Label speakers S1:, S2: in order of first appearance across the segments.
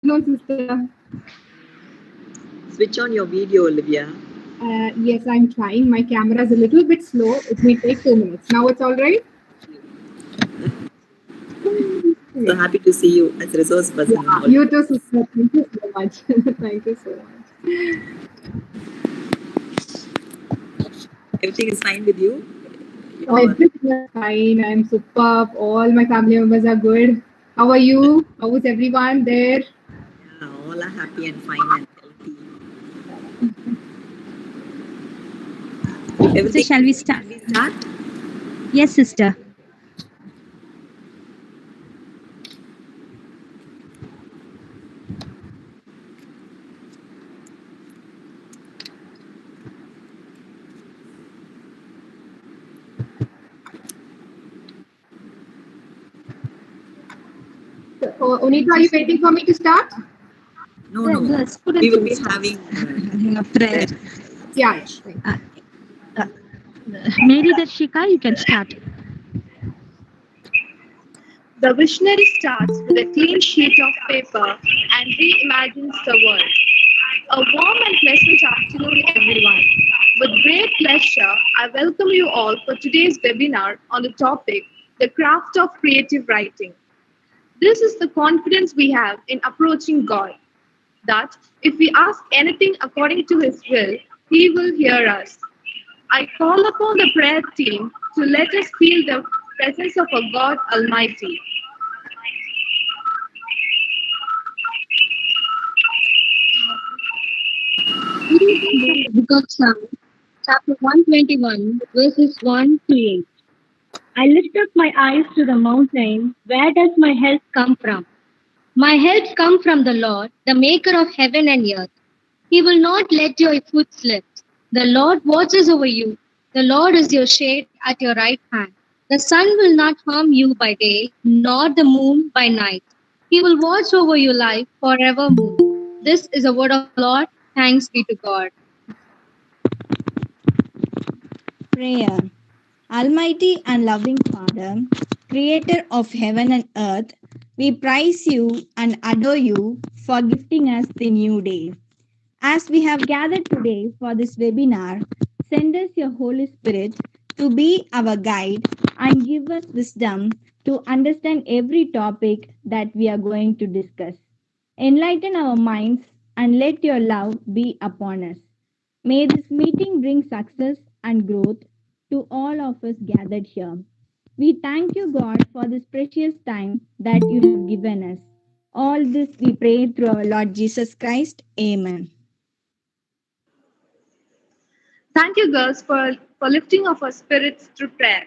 S1: No, sister.
S2: Switch on your video, Olivia.
S1: Yes, I'm trying. My camera is a little bit slow. It may take 2 minutes. Now it's all right?
S2: So
S1: Yeah.
S2: happy to see you as a resource person in
S1: Yeah.
S2: all.
S1: You too, sister. Thank you so much. Thank you so much.
S2: Everything is fine with you?
S1: Oh,
S2: You're,
S1: everything is fine. I'm superb. All my family members are good. How are you? How is everyone there?
S2: yeah, all are happy and fine and healthy. If
S3: So
S2: everything
S3: shall
S2: is
S3: we
S2: good,
S3: start?
S2: can we start?
S3: Yes, sister.
S1: So, Onita, are you waiting for me to start?
S2: No, no. We
S3: Students
S2: will
S3: will
S2: be
S3: start
S2: having
S3: a prayer.
S2: prayer.
S1: Yeah, yeah. Thank
S3: Uh, uh, Mary Darshika, you can start.
S4: The visionary starts with a clean sheet of paper and reimagines the world. A warm and pleasant afternoon, everyone. With great pleasure, I welcome you all for today's webinar on the topic The Craft of Creative Writing. This is the confidence we have in approaching God, that if we ask anything according to His will, He will hear us. I call upon the prayer team to let us feel the presence of a God Almighty.
S5: Reading from the book of Psalms, chapter 121, verses 1 to 8. I lift up my eyes to the mountain. Where does my help come from? My help comes from the Lord, the maker of heaven and earth. He will not let your foot slip. The Lord watches over you. The Lord is your shade at your right hand. The sun will not harm you by day, nor the moon by night. He will watch over your life forevermore. This is a word of the Lord. Thanks be to God.
S3: Prayer. Almighty and loving Father, Creator of heaven and earth, we praise you and adore you for gifting us the new day. As we have gathered today for this webinar, send us your Holy Spirit to be our guide and give us wisdom to understand every topic that we are going to discuss. Enlighten our minds and let your love be upon us. May this meeting bring success and growth to all of us gathered here. We thank you, God, for this precious time that you have given us. All this we pray through our Lord Jesus Christ. Amen.
S4: Thank you, girls, for lifting up our spirits through prayer.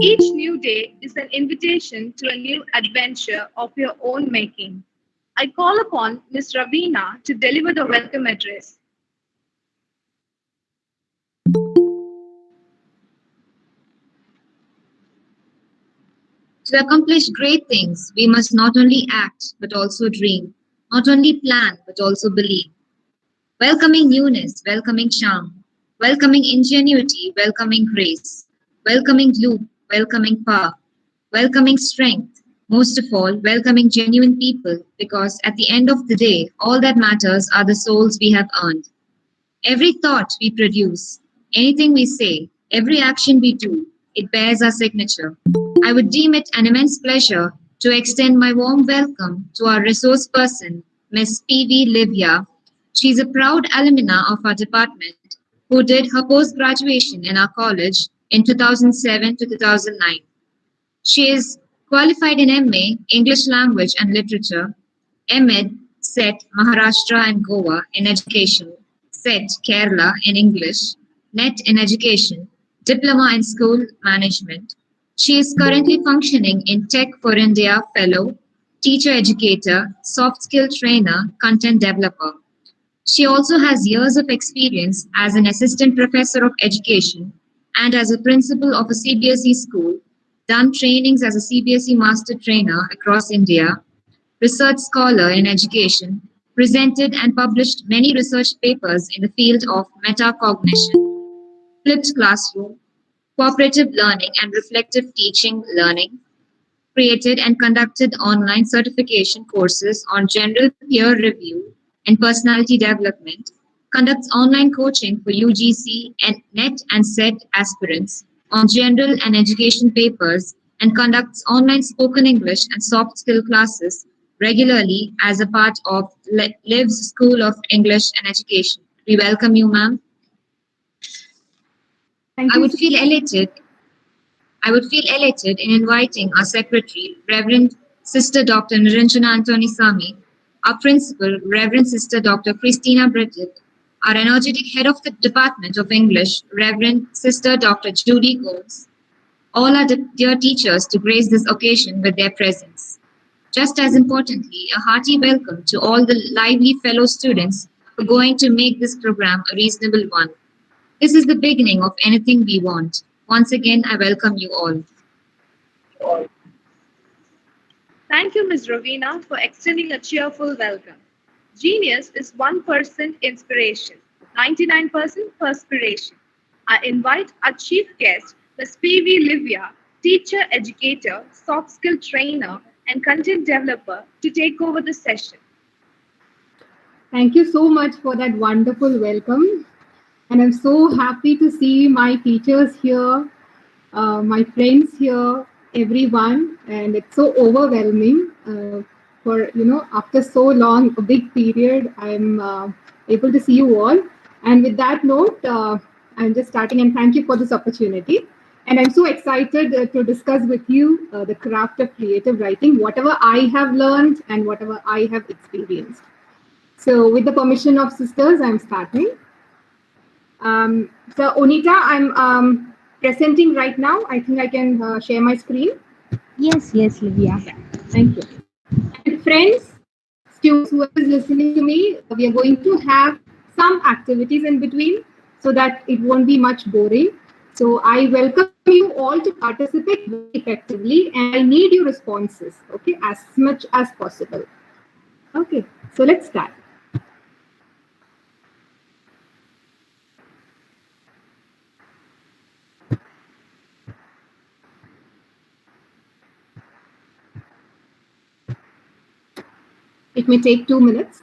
S4: Each new day is an invitation to a new adventure of your own making. I call upon Miss Ravina to deliver the welcome address.
S6: To accomplish great things, we must not only act, but also dream, not only plan, but also believe. Welcoming newness, welcoming charm, welcoming ingenuity, welcoming grace, welcoming gloom, welcoming power, welcoming strength, most of all, welcoming genuine people, because at the end of the day, all that matters are the souls we have earned. Every thought we produce, anything we say, every action we do, it bears our signature. I would deem it an immense pleasure to extend my warm welcome to our resource person, Miss P.V. Livia. She's a proud alumna of our department who did her post graduation in our college in 2007 to 2009. She is qualified in MA, English Language and Literature, MEd, SET, Maharashtra and Goa in Education, SET, Kerala in English, NET in Education, Diploma in School Management. She is currently functioning in Tech for India Fellow, Teacher Educator, Soft Skill Trainer, Content Developer. She also has years of experience as an assistant professor of education and as a principal of a CBSE school, done trainings as a CBSE master trainer across India, research scholar in education, presented and published many research papers in the field of metacognition, flipped classroom, cooperative learning and reflective teaching learning, created and conducted online certification courses on general peer review and personality development, conducts online coaching for UGC and NET and SET aspirants on general and education papers, and conducts online spoken English and soft skill classes regularly as a part of Liv's School of English and Education. We welcome you, ma'am.
S1: Thank
S6: I
S1: you.
S6: would feel elated. I would feel elated in inviting our secretary, Reverend Sister Dr. Niranjana Antony Sami, our principal, Reverend Sister Dr. Christina Bridget, our energetic head of the Department of English, Reverend Sister Dr. Judy Gomes, all our dear teachers to grace this occasion with their presence. Just as importantly, a hearty welcome to all the lively fellow students who are going to make this program a reasonable one. This is the beginning of anything we want. Once again, I welcome you all.
S4: Thank you, Ms. Ravina, for extending a cheerful welcome. Genius is 1% inspiration, 99% perspiration. I invite our chief guest, Ms. P.V. Livia, teacher, educator, soft skill trainer, and content developer, to take over the session.
S1: Thank you so much for that wonderful welcome. And I'm so happy to see my teachers here, my friends here, everyone. And it's so overwhelming for, after so long, a big period, I'm able to see you all. And with that note, I'm just starting, and thank you for this opportunity. And I'm so excited to discuss with you the craft of creative writing, whatever I have learned and whatever I have experienced. So with the permission of sisters, I'm starting. So Onita, I'm presenting right now. I think I can share my screen.
S3: Yes, Livia.
S1: Thank you. And friends, students who are listening to me, we are going to have some activities in between so that it won't be much boring. So I welcome you all to participate very effectively, and I need your responses, okay, as much as possible. Okay, so let's start. It may take 2 minutes.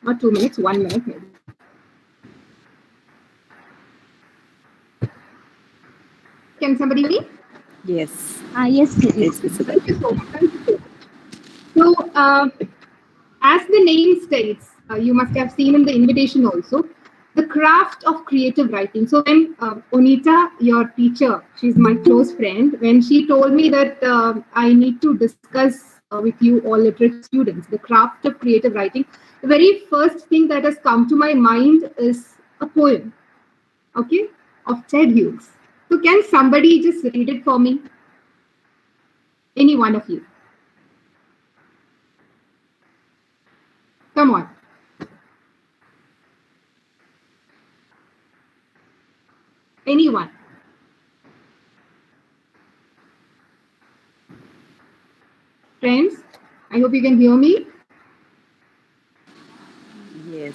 S1: Not 2 minutes, 1 minute maybe. Can somebody hear me?
S2: Yes.
S3: Yes,
S2: It's visible.
S1: Thank you so much. Thank you. So, as the name states, you must have seen in the invitation also, the craft of creative writing. So when Onita, your teacher, she's my close friend, when she told me that I need to discuss with you all literate students, the craft of creative writing, the very first thing that has come to my mind is a poem, okay, of Ted Hughes. So can somebody just read it for me? Any one of you. Come on. Anyone. Friends, I hope you can hear me.
S2: Yes.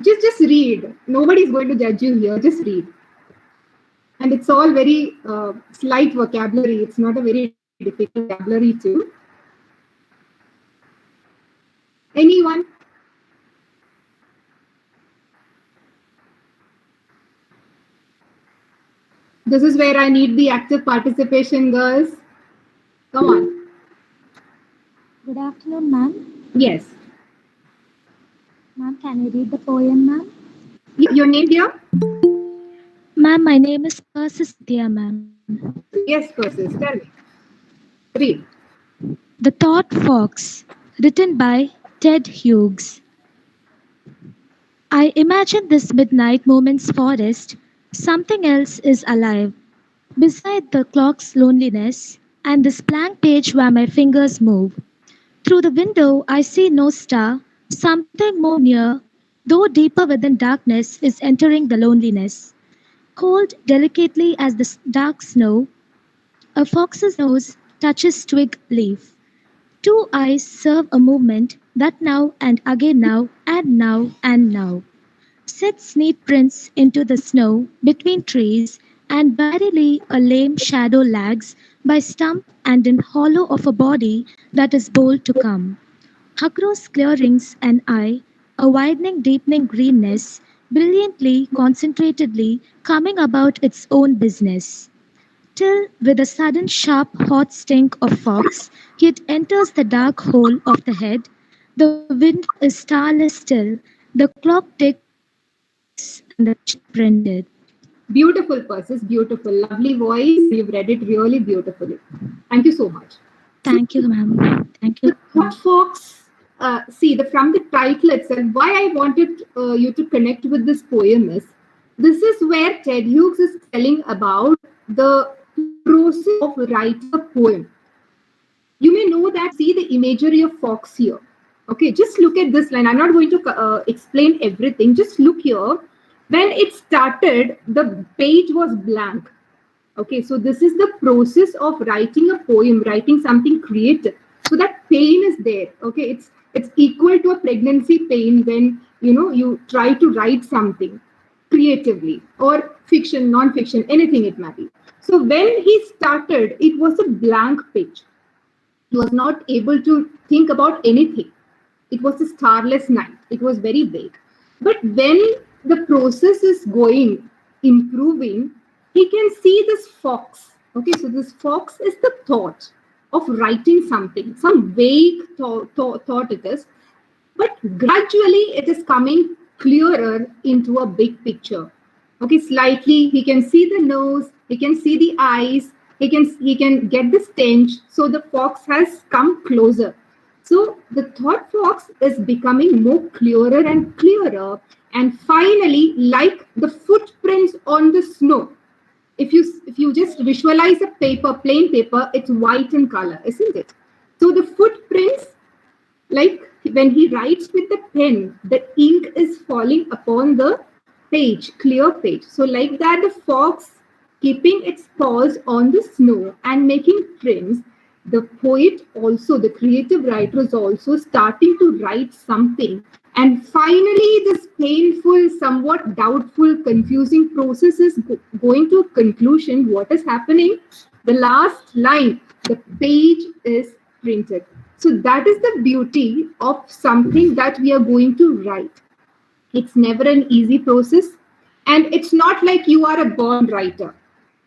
S1: Just read. Nobody's going to judge you here. Just read. And it's all very slight vocabulary. It's not a very difficult vocabulary too. Anyone? This is where I need the active participation, girls. Come on.
S7: Good afternoon, ma'am.
S1: Yes.
S7: Ma'am, can I read the poem, ma'am?
S1: Your name, dear?
S7: Ma'am, my name is Persistia, ma'am.
S1: Yes, Persis. Tell me. Read.
S7: The Thought Fox, written by Ted Hughes. I imagine this midnight moment's forest. Something else is alive. Beside the clock's loneliness and this blank page where my fingers move. Through the window, I see no star. Something more near, though deeper within darkness, is entering the loneliness. Cold delicately as the dark snow, a fox's nose touches twig leaf. Two eyes serve a movement that now and again now and now and now sets neat prints into the snow between trees, and warily a lame shadow lags by stump and in hollow of a body that is bold to come. Across clearings and eye, a widening, deepening greenness, brilliantly, concentratedly coming about its own business. Till, with a sudden sharp, hot stink of fox, it enters the dark hole of the head. The window is starless still, the clock ticks, and the chip printed.
S1: Beautiful, Persis, beautiful. Lovely voice. You've read it really beautifully. Thank you so much.
S7: Thank you, ma'am. Thank you.
S1: What Fox, from the title itself, why I wanted you to connect with this poem is, this is where Ted Hughes is telling about the process of writing a poem. You may know that, see the imagery of Fox here. Okay, just look at this line. I'm not going to explain everything. Just look here. When it started, the page was blank. Okay, so this is the process of writing a poem, writing something creative. So that pain is there. Okay, it's equal to a pregnancy pain when you try to write something creatively, or fiction, non-fiction, anything it might be. So when he started, it was a blank page. He was not able to think about anything. It was a starless night. It was very vague. But when the process is going, improving, he can see this fox. Okay, so this fox is the thought of writing something, some vague thought it is. But gradually it is coming clearer into a big picture. Okay, slightly he can see the nose, he can see the eyes, he can get the stench. So the fox has come closer. So the thought fox is becoming more clearer and clearer. And finally, like the footprints on the snow, if you just visualize a paper, plain paper, it's white in color, isn't it? So the footprints, like when he writes with the pen, the ink is falling upon the page, clear page. So like that, the fox keeping its paws on the snow and making prints, the poet also, the creative writer is also starting to write something. And finally, this painful, somewhat doubtful, confusing process is going to a conclusion. What is happening? The last line, the page is printed. So that is the beauty of something that we are going to write. It's never an easy process. And it's not like you are a born writer.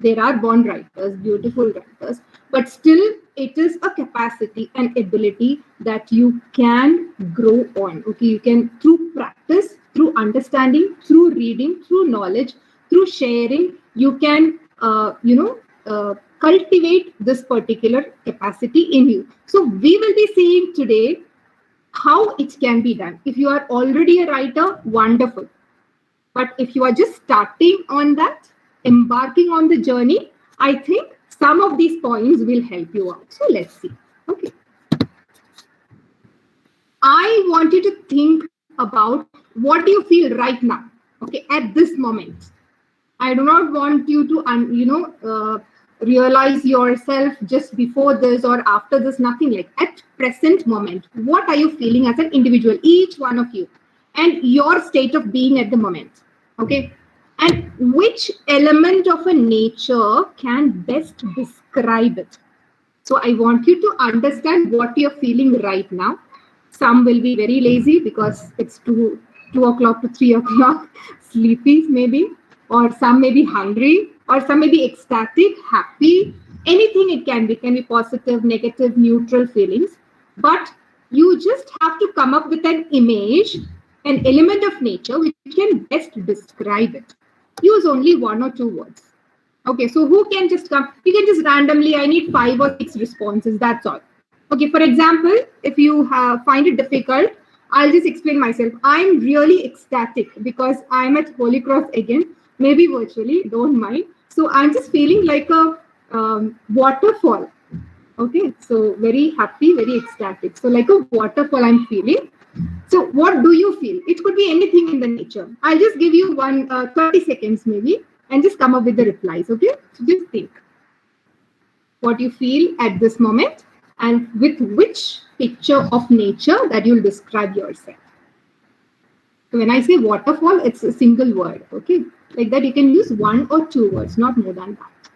S1: There are born writers, beautiful writers, but still it is a capacity and ability that you can grow on. Okay, you can, through practice, through understanding, through reading, through knowledge, through sharing, you can, cultivate this particular capacity in you. So we will be seeing today how it can be done. If you are already a writer, wonderful. But if you are just starting on that, embarking on the journey, I think some of these points will help you out. So let's see. Okay. I want you to think about what do you feel right now, okay, at this moment. I do not want you to, realize yourself just before this or after this, nothing like at present moment. What are you feeling as an individual, each one of you, and your state of being at the moment, okay? And which element of a nature can best describe it? So I want you to understand what you're feeling right now. Some will be very lazy because it's 2 o'clock to 3 o'clock, sleepy maybe, or some may be hungry, or some may be ecstatic, happy, anything it can be positive, negative, neutral feelings. But you just have to come up with an image, an element of nature which can best describe it. Use only 1 or 2 words. Okay, so who can just come? You can just randomly, I need 5 or 6 responses, that's all. Okay, for example, if you find it difficult, I'll just explain myself. I'm really ecstatic because I'm at Holy Cross again, maybe virtually, don't mind. So I'm just feeling like a waterfall. Okay, so very happy, very ecstatic. So like a waterfall I'm feeling. So what do you feel? It could be anything in the nature. I'll just give you 30 seconds maybe and just come up with the replies, okay? So just think what you feel at this moment and with which picture of nature that you'll describe yourself. So when I say waterfall, it's a single word. Okay. Like that, you can use 1 or 2 words, not more than that.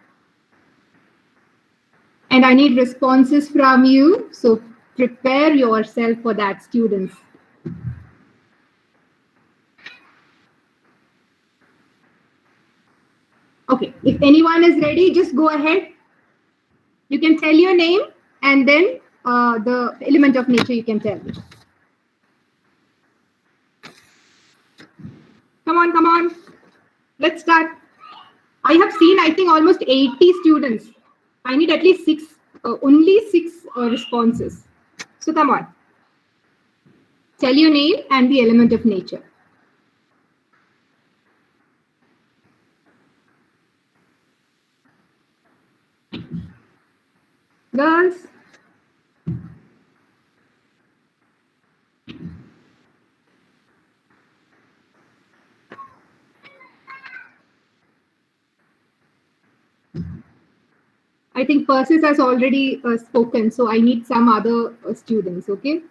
S1: And I need responses from you. So prepare yourself for that, students. Okay. If anyone is ready, just go ahead. You can tell your name and then the element of nature you can tell me. Come on, come on. Let's start. I have seen, I think, almost 80 students. I need at least only 6 responses. So come on. Tell your name and the element of nature. Girls. I think Persis has already spoken, so I need some other students, okay?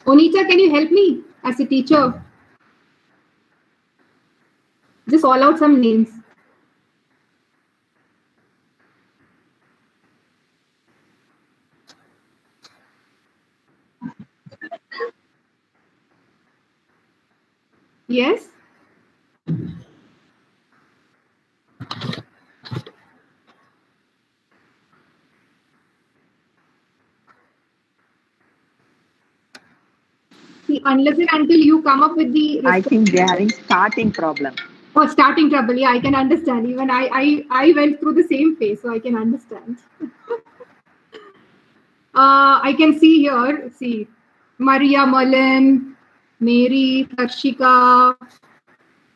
S1: Onita, can you help me as a teacher? Just call out some names. Yes? See, unless and until you come up with the...
S2: I think they're having starting problem.
S1: Oh, starting trouble. Yeah, I can understand. Even I went through the same phase, so I can understand. I can see here, see, Maria Mullen, Mary, Tarshika,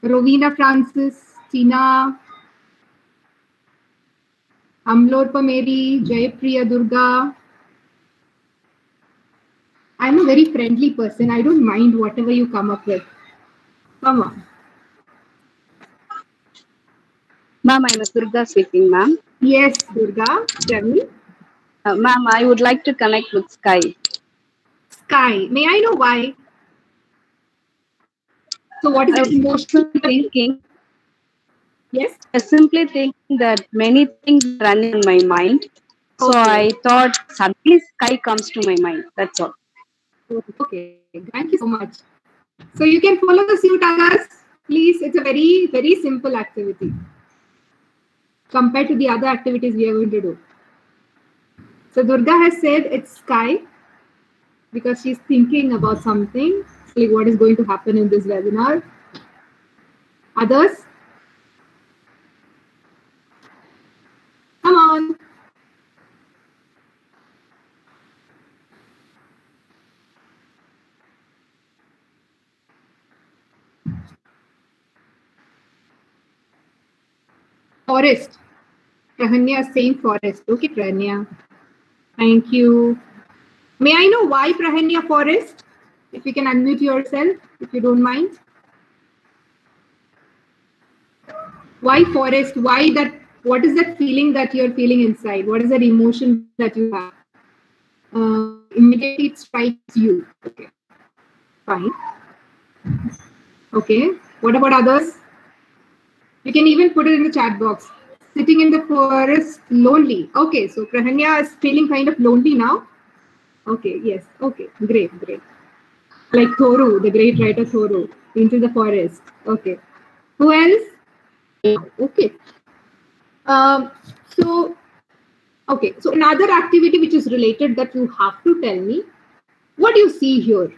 S1: Rowena Francis, Tina, Amlorpa Mary, Jaypriya Durga. I'm a very friendly person. I don't mind whatever you come up with. Come on.
S8: Ma'am, I'm Durga speaking, ma'am.
S1: Yes, Durga, tell me.
S8: Ma'am, I would like to connect with Sky.
S1: Sky. May I know why? So what is the emotion
S8: thinking?
S1: Yes?
S8: I simply thinking that many things run in my mind. So I thought suddenly Sky comes to my mind. That's all.
S1: Okay, thank you so much. So you can follow the suit, others. Please, it's a very, very simple activity compared to the other activities we are going to do. So Durga has said it's Sky because she's thinking about something, like what is going to happen in this webinar. Others? Come on. Forest. Prahanya is saying forest. Okay, Prahanya. Thank you. May I know why Prahanya forest? If you can unmute yourself, if you don't mind. Why forest? Why that? What is that feeling that you're feeling inside? What is that emotion that you have? Immediately it strikes you. Okay. Fine. Okay. What about others? You can even put it in the chat box. Sitting in the forest, lonely. Okay, so Prahanya is feeling kind of lonely now. Okay, yes. Okay, great, great. Like Thoru, the great writer Thoru, into the forest. Okay. Who else? Okay. So, okay. So another activity which is related that you have to tell me. What do you see here?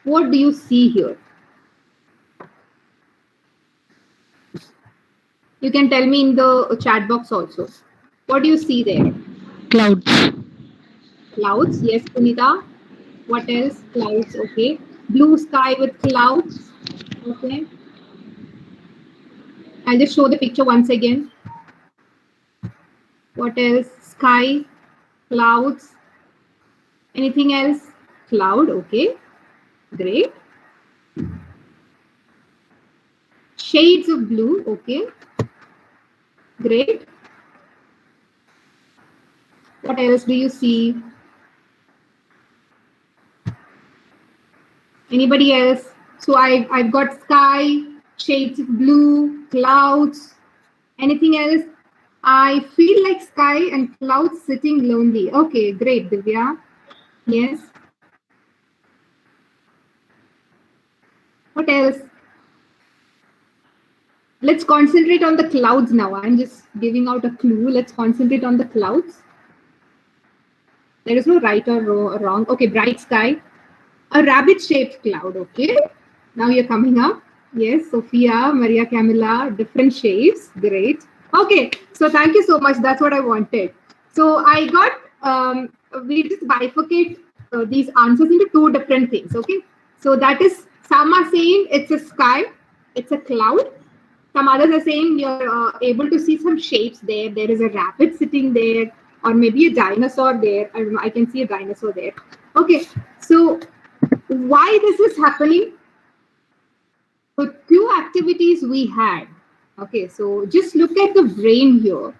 S1: What do you see here? You can tell me in the chat box also. What do you see there?
S7: Clouds.
S1: Clouds. Yes, Punita. What else? Clouds. Okay. Blue sky with clouds. Okay. I'll just show the picture once again. What else? Sky, clouds. Anything else? Cloud. Okay. Great. Shades of blue. Okay. Great. What else do you see? Anybody else? So I've got sky, shades of blue, clouds. Anything else? I feel like sky and clouds sitting lonely. Okay, great, Divya. Yes. What else? Let's concentrate on the clouds now. I'm just giving out a clue. Let's concentrate on the clouds. There is no right or wrong. Okay, bright sky. A rabbit-shaped cloud. Okay. Now you're coming up. Yes, Sophia, Maria Camilla, different shapes. Great. Okay. So thank you so much. That's what I wanted. So I got, we just bifurcate these answers into two different things. Okay. So that is, some are saying it's a sky, it's a cloud. Some others are saying you're able to see some shapes there. There is a rabbit sitting there, or maybe a dinosaur there. I don't know, I can see a dinosaur there. Okay, so why this is happening? So two activities we had. Okay, so just look at the brain here.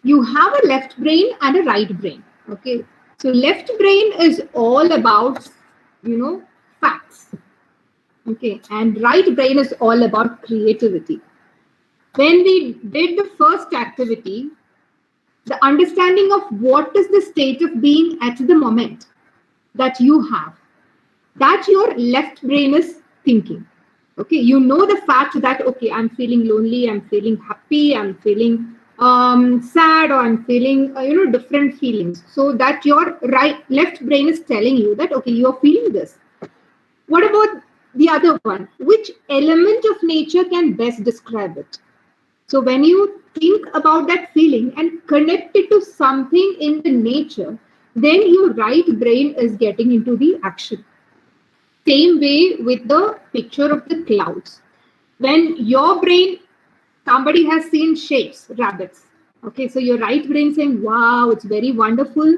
S1: You have a left brain and a right brain. Okay, so left brain is all about, facts. Okay, and right brain is all about creativity. When we did the first activity, the understanding of what is the state of being at the moment that you have, that your left brain is thinking. Okay, you know the fact that, okay, I'm feeling lonely, I'm feeling happy, I'm feeling sad, or I'm feeling, different feelings. So that your left brain is telling you that, okay, you are feeling this. What about the other one? Which element of nature can best describe it? So when you think about that feeling and connect it to something in the nature, then your right brain is getting into the action. Same way with the picture of the clouds. When your brain, somebody has seen shapes, rabbits. Okay, so your right brain saying, wow, it's very wonderful.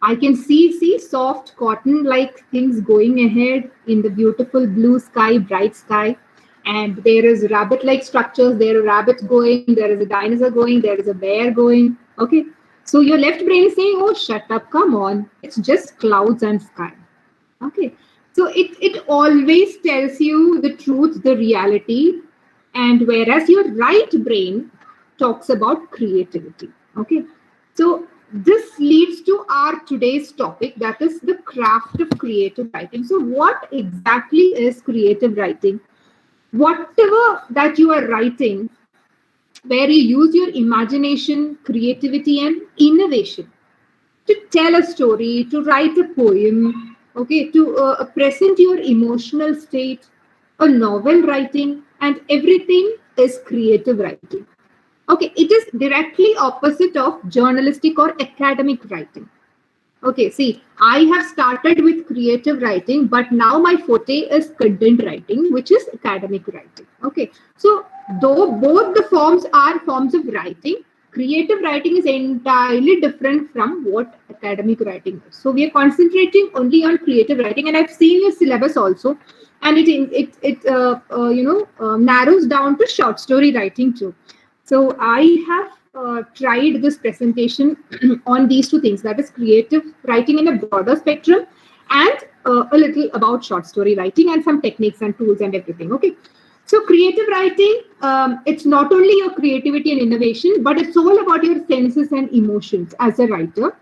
S1: I can see soft cotton-like things going ahead in the beautiful blue sky, bright sky. And there is rabbit-like structures, there are rabbits going, there is a dinosaur going, there is a bear going. Okay, so your left brain is saying, oh, shut up, come on. It's just clouds and sky. Okay, so it always tells you the truth, the reality. And whereas your right brain talks about creativity. Okay, so this leads to our today's topic, that is the craft of creative writing. So what exactly is creative writing? Whatever that you are writing, where you use your imagination, creativity, and innovation to tell a story, to write a poem, okay, to present your emotional state, a novel writing, and everything is creative writing. Okay, it is directly opposite of journalistic or academic writing. Okay, see, I have started with creative writing, but now my forte is content writing, which is academic writing. Okay, so though both the forms are forms of writing, creative writing is entirely different from what academic writing is. So we are concentrating only on creative writing, and I've seen your syllabus also, and it narrows down to short story writing too. So I have tried this presentation on these two things, that is creative writing in a broader spectrum, and a little about short story writing and some techniques and tools and everything. Okay, so creative writing, it's not only your creativity and innovation, but it's all about your senses and emotions as a writer,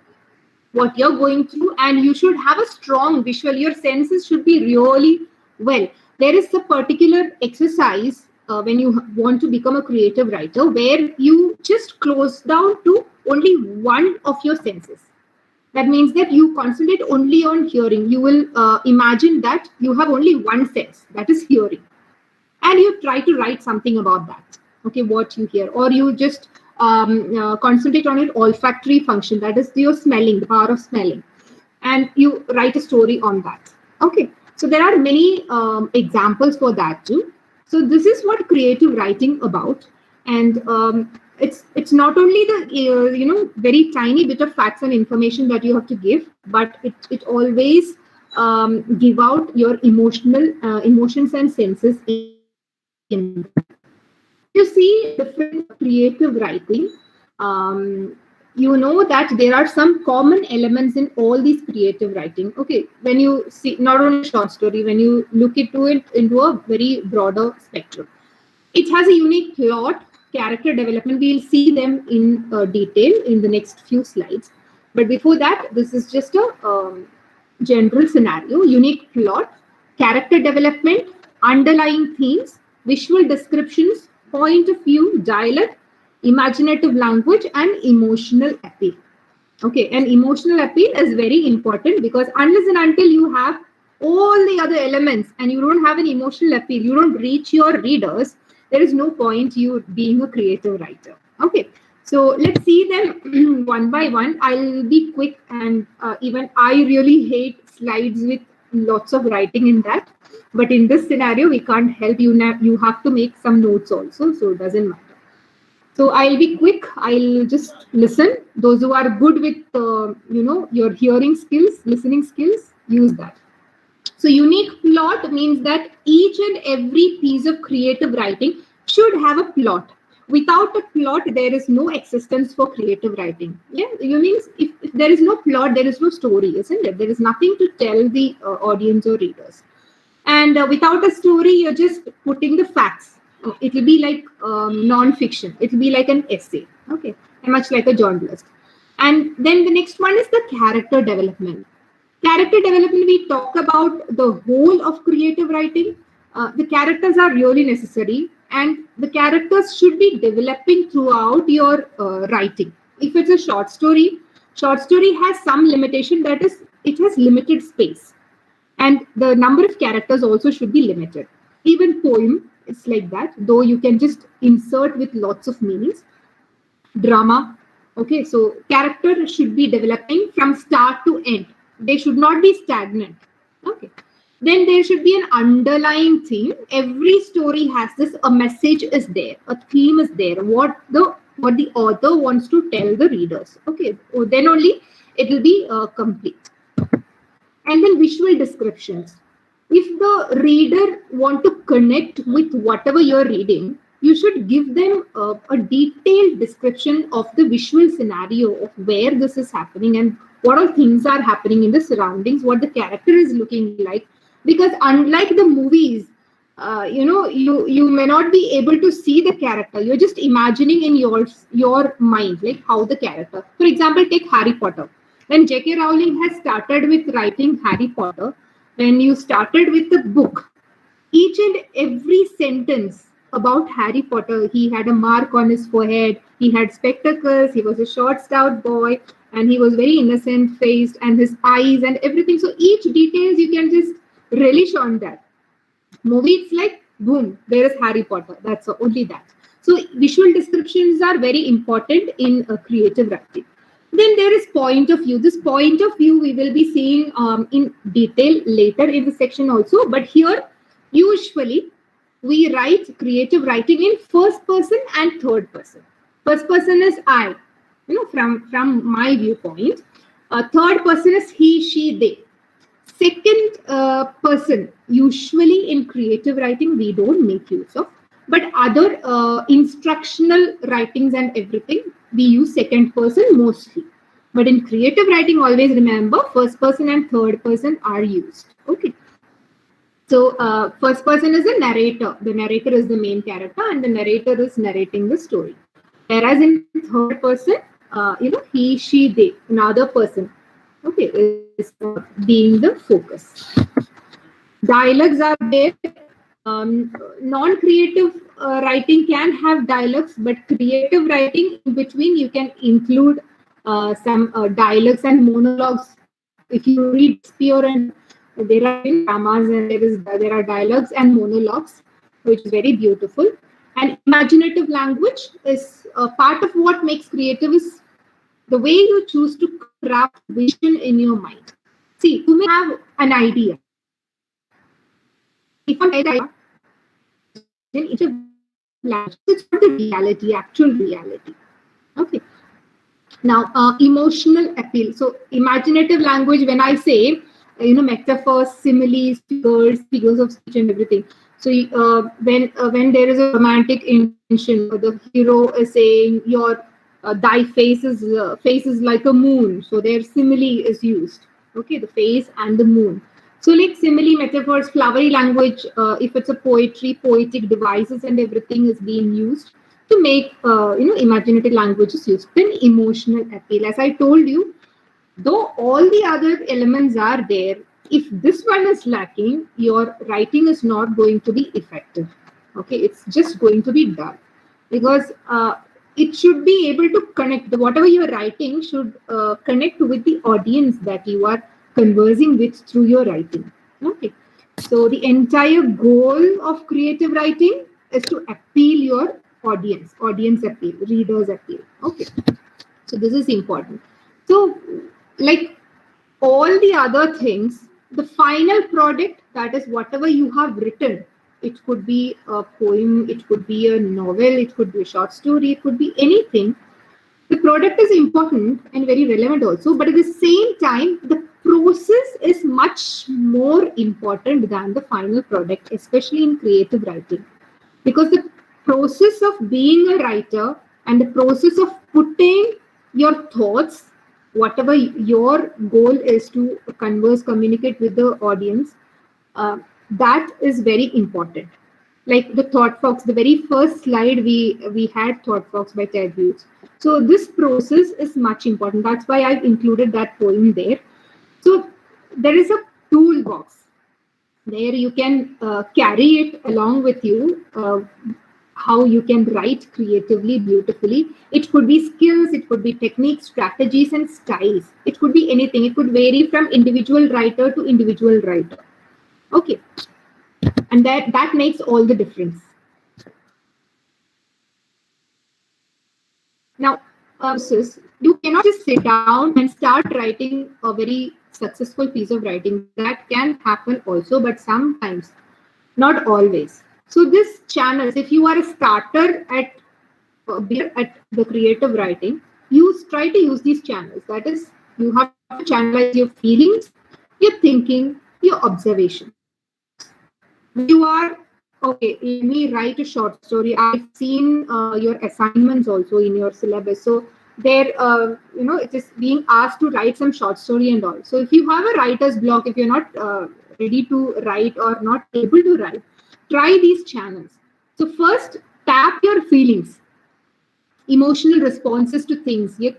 S1: what you're going through, and you should have a strong visual. Your senses should be really well. There is a particular exercise when you want to become a creative writer, where you just close down to only one of your senses. That means that you concentrate only on hearing. You will imagine that you have only one sense, that is hearing. And you try to write something about that, okay, what you hear. Or you just concentrate on your olfactory function, that is your smelling, the power of smelling. And you write a story on that. Okay, so there are many examples for that too. So this is what creative writing about, and it's not only the very tiny bit of facts and information that you have to give, but it always give out your emotions and senses. You see different creative writing. you know that there are some common elements in all these creative writing. Okay, when you see not only short story, when you look into it into a very broader spectrum, it has a unique plot, character development. We'll see them in detail in the next few slides. But before that, this is just a general scenario: unique plot, character development, underlying themes, visual descriptions, point of view, dialogue, imaginative language, and emotional appeal. Okay, and emotional appeal is very important, because unless and until you have all the other elements and you don't have an emotional appeal, you don't reach your readers, there is no point you being a creative writer. Okay, so let's see them one by one. I'll be quick, and even I really hate slides with lots of writing in that. But in this scenario, we can't help you. You have to make some notes also, so it doesn't matter. So I'll be quick. I'll just listen. Those who are good with, your hearing skills, listening skills, use that. So unique plot means that each and every piece of creative writing should have a plot. Without a plot, there is no existence for creative writing. Yeah, you means if there is no plot, there is no story, isn't it? There is nothing to tell the audience or readers. And without a story, you're just putting the facts. It will be like non-fiction. It will be like an essay. Okay, much like a journalist. And then the next one is the character development. Character development, we talk about the whole of creative writing. The characters are really necessary, and the characters should be developing throughout your writing. If it's a short story has some limitation, that is, it has limited space. And the number of characters also should be limited. Even poem, it's like that, though you can just insert with lots of meanings. Drama, okay, so character should be developing from start to end. They should not be stagnant. Okay. Then there should be an underlying theme. Every story has this, a message is there, a theme is there, what the author wants to tell the readers. Okay, then only it will be complete. And then visual descriptions. If the reader want to connect with whatever you're reading, you should give them a detailed description of the visual scenario of where this is happening and what all things are happening in the surroundings, what the character is looking like. Because unlike the movies, you may not be able to see the character. You're just imagining in your mind, like how the character. For example, take Harry Potter. When J.K. Rowling has started with writing Harry Potter, when you started with the book, each and every sentence about Harry Potter, he had a mark on his forehead, he had spectacles, he was a short, stout boy, and he was very innocent faced, and his eyes and everything. So each details you can just relish on that. Movie, it's like, boom, there is Harry Potter. That's only that. So visual descriptions are very important in creative writing. Then there is point of view. This point of view we will be seeing in detail later in the section also. But here, usually, we write creative writing in first person and third person. First person is I, from my viewpoint. Third person is he, she, they. Second person, usually in creative writing, we don't make use of. But other instructional writings and everything, we use second person mostly. But in creative writing, always remember first person and third person are used. Okay. So first person is a narrator. The narrator is the main character, and the narrator is narrating the story. Whereas in third person, he, she, they, another person, okay, is being the focus. Dialogues are there. Non-creative writing can have dialogues, but creative writing, in between, you can include some dialogues and monologues. If you read Shakespeare, and there are dramas, and there are dialogues and monologues, which is very beautiful. And imaginative language is part of what makes creative is the way you choose to craft vision in your mind. See, you may have an idea. If an idea, then it's not the reality, actual reality. Okay. Now, emotional appeal. So, imaginative language, when I say, metaphors, similes, figures of speech and everything. So, when there is a romantic intention, the hero is saying, your thy face is like a moon. So their simile is used. Okay, the face and the moon. So like simile, metaphors, flowery language, if it's a poetry, poetic devices and everything is being used to make, imaginative language is used. Then emotional appeal. As I told you, though all the other elements are there, if this one is lacking, your writing is not going to be effective. Okay, it's just going to be dull because it should be able to connect. Whatever you are writing should connect with the audience that you are conversing with through your writing. Okay, so the entire goal of creative writing is to appeal your audience appeal, readers appeal. Okay, so this is important. So like all the other things, the final product, that is whatever you have written, it could be a poem, it could be a novel, it could be a short story, it could be anything. The product is important and very relevant also, but at the same time, the process is much more important than the final product, especially in creative writing. Because the process of being a writer and the process of putting your thoughts, whatever your goal is to converse, communicate with the audience, that is very important. Like the Thought Fox, the very first slide we had Thought Fox by Ted Hughes. So this process is much important. That's why I've included that poem there. So there is a toolbox. There you can carry it along with you, how you can write creatively, beautifully. It could be skills, it could be techniques, strategies, and styles. It could be anything. It could vary from individual writer to individual writer. Okay. And that makes all the difference. Now, you cannot just sit down and start writing a very successful piece of writing. That can happen also, but sometimes, not always. So this channels, if you are a starter at the creative writing, you try to use these channels. That is, you have to channelize your feelings, your thinking, your observation. You are, okay, let me write a short story. I've seen your assignments also in your syllabus. So there, it is being asked to write some short story and all. So if you have a writer's block, if you're not ready to write or not able to write, try these channels. So first, tap your feelings, emotional responses to things, your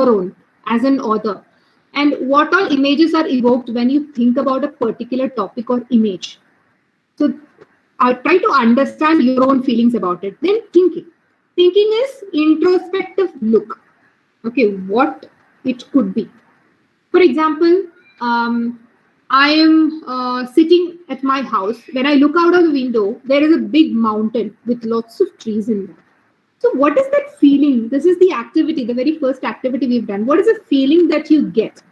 S1: own as an author. And what all images are evoked when you think about a particular topic or image. So try to understand your own feelings about it. Then thinking. Thinking is introspective look. Okay, what it could be. For example, I am sitting at my house. When I look out of the window, there is a big mountain with lots of trees in there. So what is that feeling? This is the activity, the very first activity we've done. What is the feeling that you get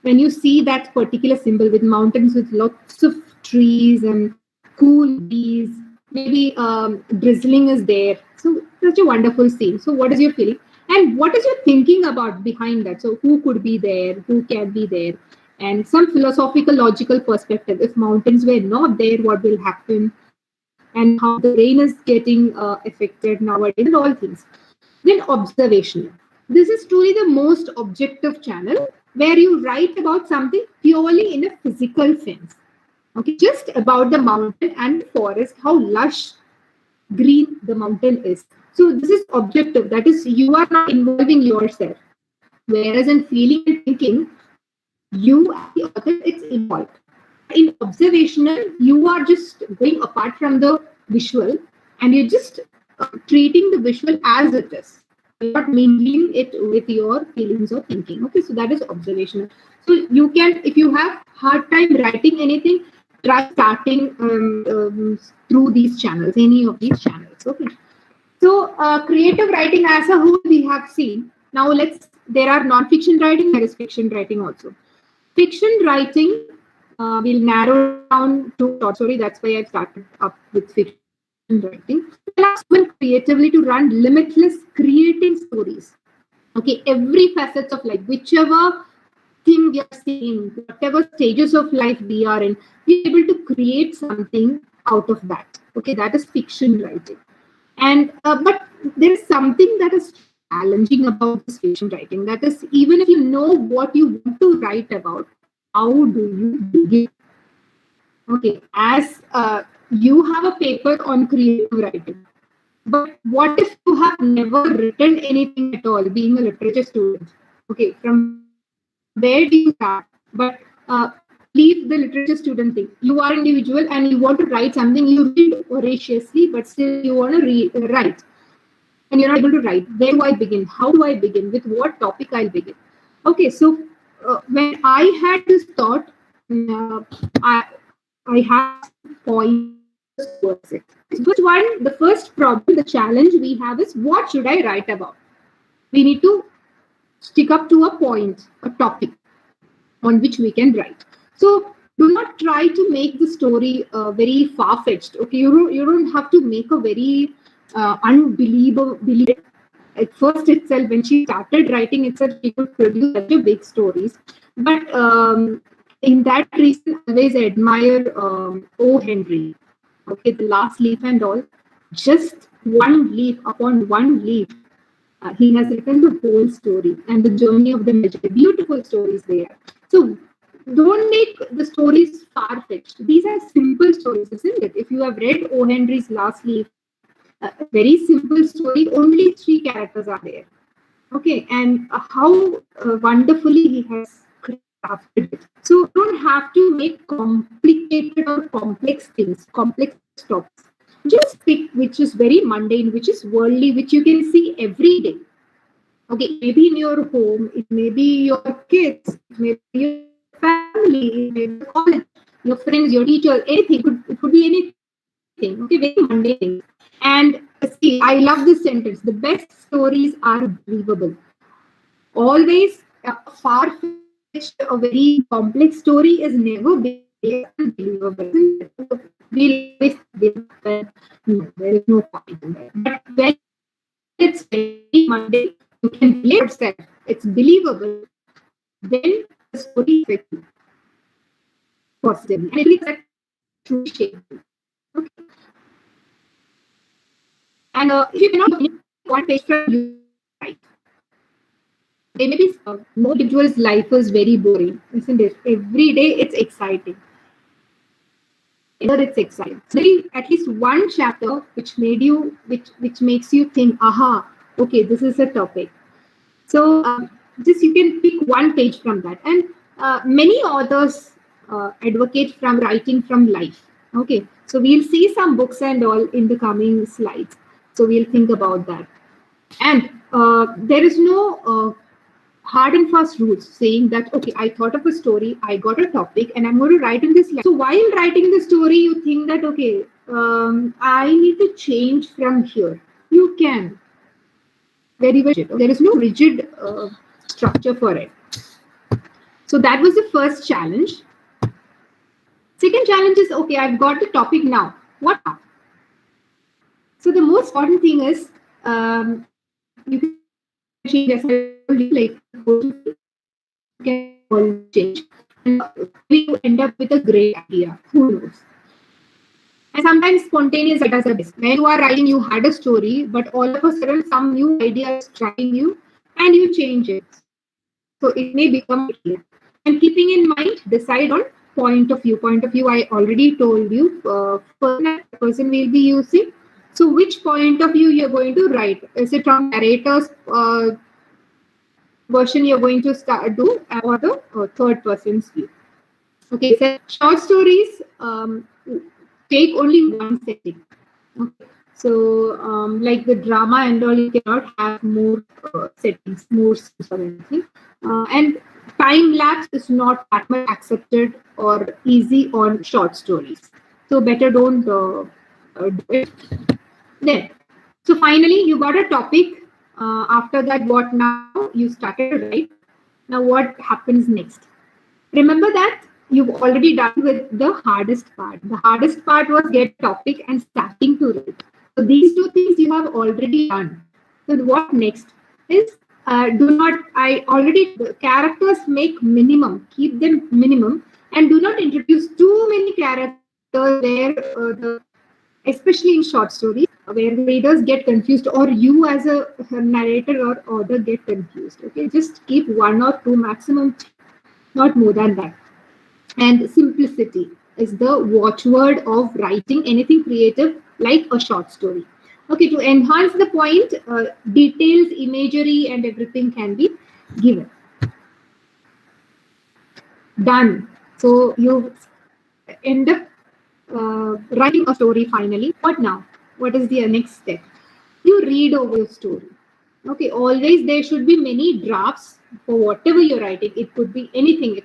S1: when you see that particular symbol with mountains with lots of trees and cool breeze, maybe drizzling is there. So such a wonderful scene. So what is your feeling? And what is your thinking about behind that? So who could be there? Who can be there? And some philosophical, logical perspective. If mountains were not there, what will happen? And how the rain is getting affected nowadays and all things. Then observational. This is truly the most objective channel where you write about something purely in a physical sense. Okay, just about the mountain and forest, how lush green the mountain is. So this is objective. That is, you are not involving yourself. Whereas in feeling and thinking, you as the author, it's involved. In observational, you are just going apart from the visual and you're just treating the visual as it is. You're not mingling it with your feelings or thinking. Okay, so that is observational. So you can, if you have hard time writing anything, try starting through these channels, any of these channels. Okay. So creative writing as a whole we have seen. Now there are non-fiction writing, there is fiction writing also. Fiction writing, we'll narrow down to short story. That's why I started up with fiction writing. Allows one creatively to run limitless creating stories. Okay, every facet of life, whichever thing we are seeing, whatever stages of life we are in, we're able to create something out of that. Okay, that is fiction writing. And but there is something that is challenging about this fiction writing. That is, even if you know what you want to write about, how do you begin? Okay, as you have a paper on creative writing, but what if you have never written anything at all, being a literature student? Okay, from where do you start? But leave the literature student thing. You are individual and you want to write something. You read voraciously, but still you want to write, and you're not able to write. Where do I begin? How do I begin? With what topic I'll begin? Okay, so when I had this thought, I have points towards it. Which one? The first problem, the challenge we have is, what should I write about? We need to stick up to a point, a topic on which we can write. So do not try to make the story very far-fetched. Okay, you don't have to make a very unbelievable. At first itself, when she started writing itself, she could produce such a big stories. But in that reason, I always admire O. Henry. Okay, The Last Leaf and all. Just one leaf upon one leaf, he has written the whole story and the journey of the Magi. Beautiful stories there. So don't make the stories far-fetched. These are simple stories, isn't it? If you have read O. Henry's Last Leaf, a very simple story, only 3 characters are there. Okay, and how wonderfully he has crafted it. So you don't have to make complicated or complex things, complex topics. Just pick which is very mundane, which is worldly, which you can see every day. Okay, maybe in your home, it may be your kids, it may be your family, it may be college, your friends, your teacher, anything. It could be anything. Okay, very mundane things. And see, I love this sentence. The best stories are believable. Always a far-fetched, a very complex story is never believable. We always believe that no, there is no point in that. But when it's very mundane, you can believe yourself, it's believable, then the story is very positive. And it is that true shape. Okay. And if you cannot finish one page from you, right? There may be no individual's life is very boring, isn't it? Every day it's exciting. It's exciting. So at least one chapter which made you, which makes you think, aha, okay, this is a topic. So just you can pick one page from that. And many authors advocate from writing from life. Okay, so we'll see some books and all in the coming slides. So we'll think about that. And there is no hard and fast rules saying that, okay, I thought of a story, I got a topic, and I'm going to write in this line. So while writing the story, you think that, okay, I need to change from here. You can. Very rigid. There is no rigid structure for it. So that was the first challenge. Second challenge is, okay, I've got the topic now. What now? So the most important thing is, you can change as like you can change. And you end up with a great idea. Who knows? And sometimes spontaneous ideas are best. When you are writing, you had a story, but all of a sudden some new idea is striking you, and you change it. So it may become clear. And keeping in mind, decide on point of view. Point of view, I already told you. Person will be using. So which point of view you're going to write? Is it from narrator's version you're going to do, or the third person's view? Okay, so short stories take only one setting. Okay. So like the drama and all, you cannot have more settings, more scenes or anything. And time lapse is not that much accepted or easy on short stories. So better don't do it. Then, so finally you got a topic. After that, what now? You started to write. Now what happens next? Remember that you've already done with the hardest part. The hardest part was get topic and starting to write. So these two things you have already done. So what next is, the characters make minimum, keep them minimum, and do not introduce too many characters there, especially in short stories. where readers get confused or you as a narrator or author get confused. Okay, just keep 1 or 2 maximum, not more than that. And simplicity is the watchword of writing anything creative like a short story. Okay, to enhance the point, details, imagery, and everything can be given. Done. So you end up writing a story finally. What now? What is the next step? You read over your story. Okay, always there should be many drafts for whatever you're writing. It could be anything.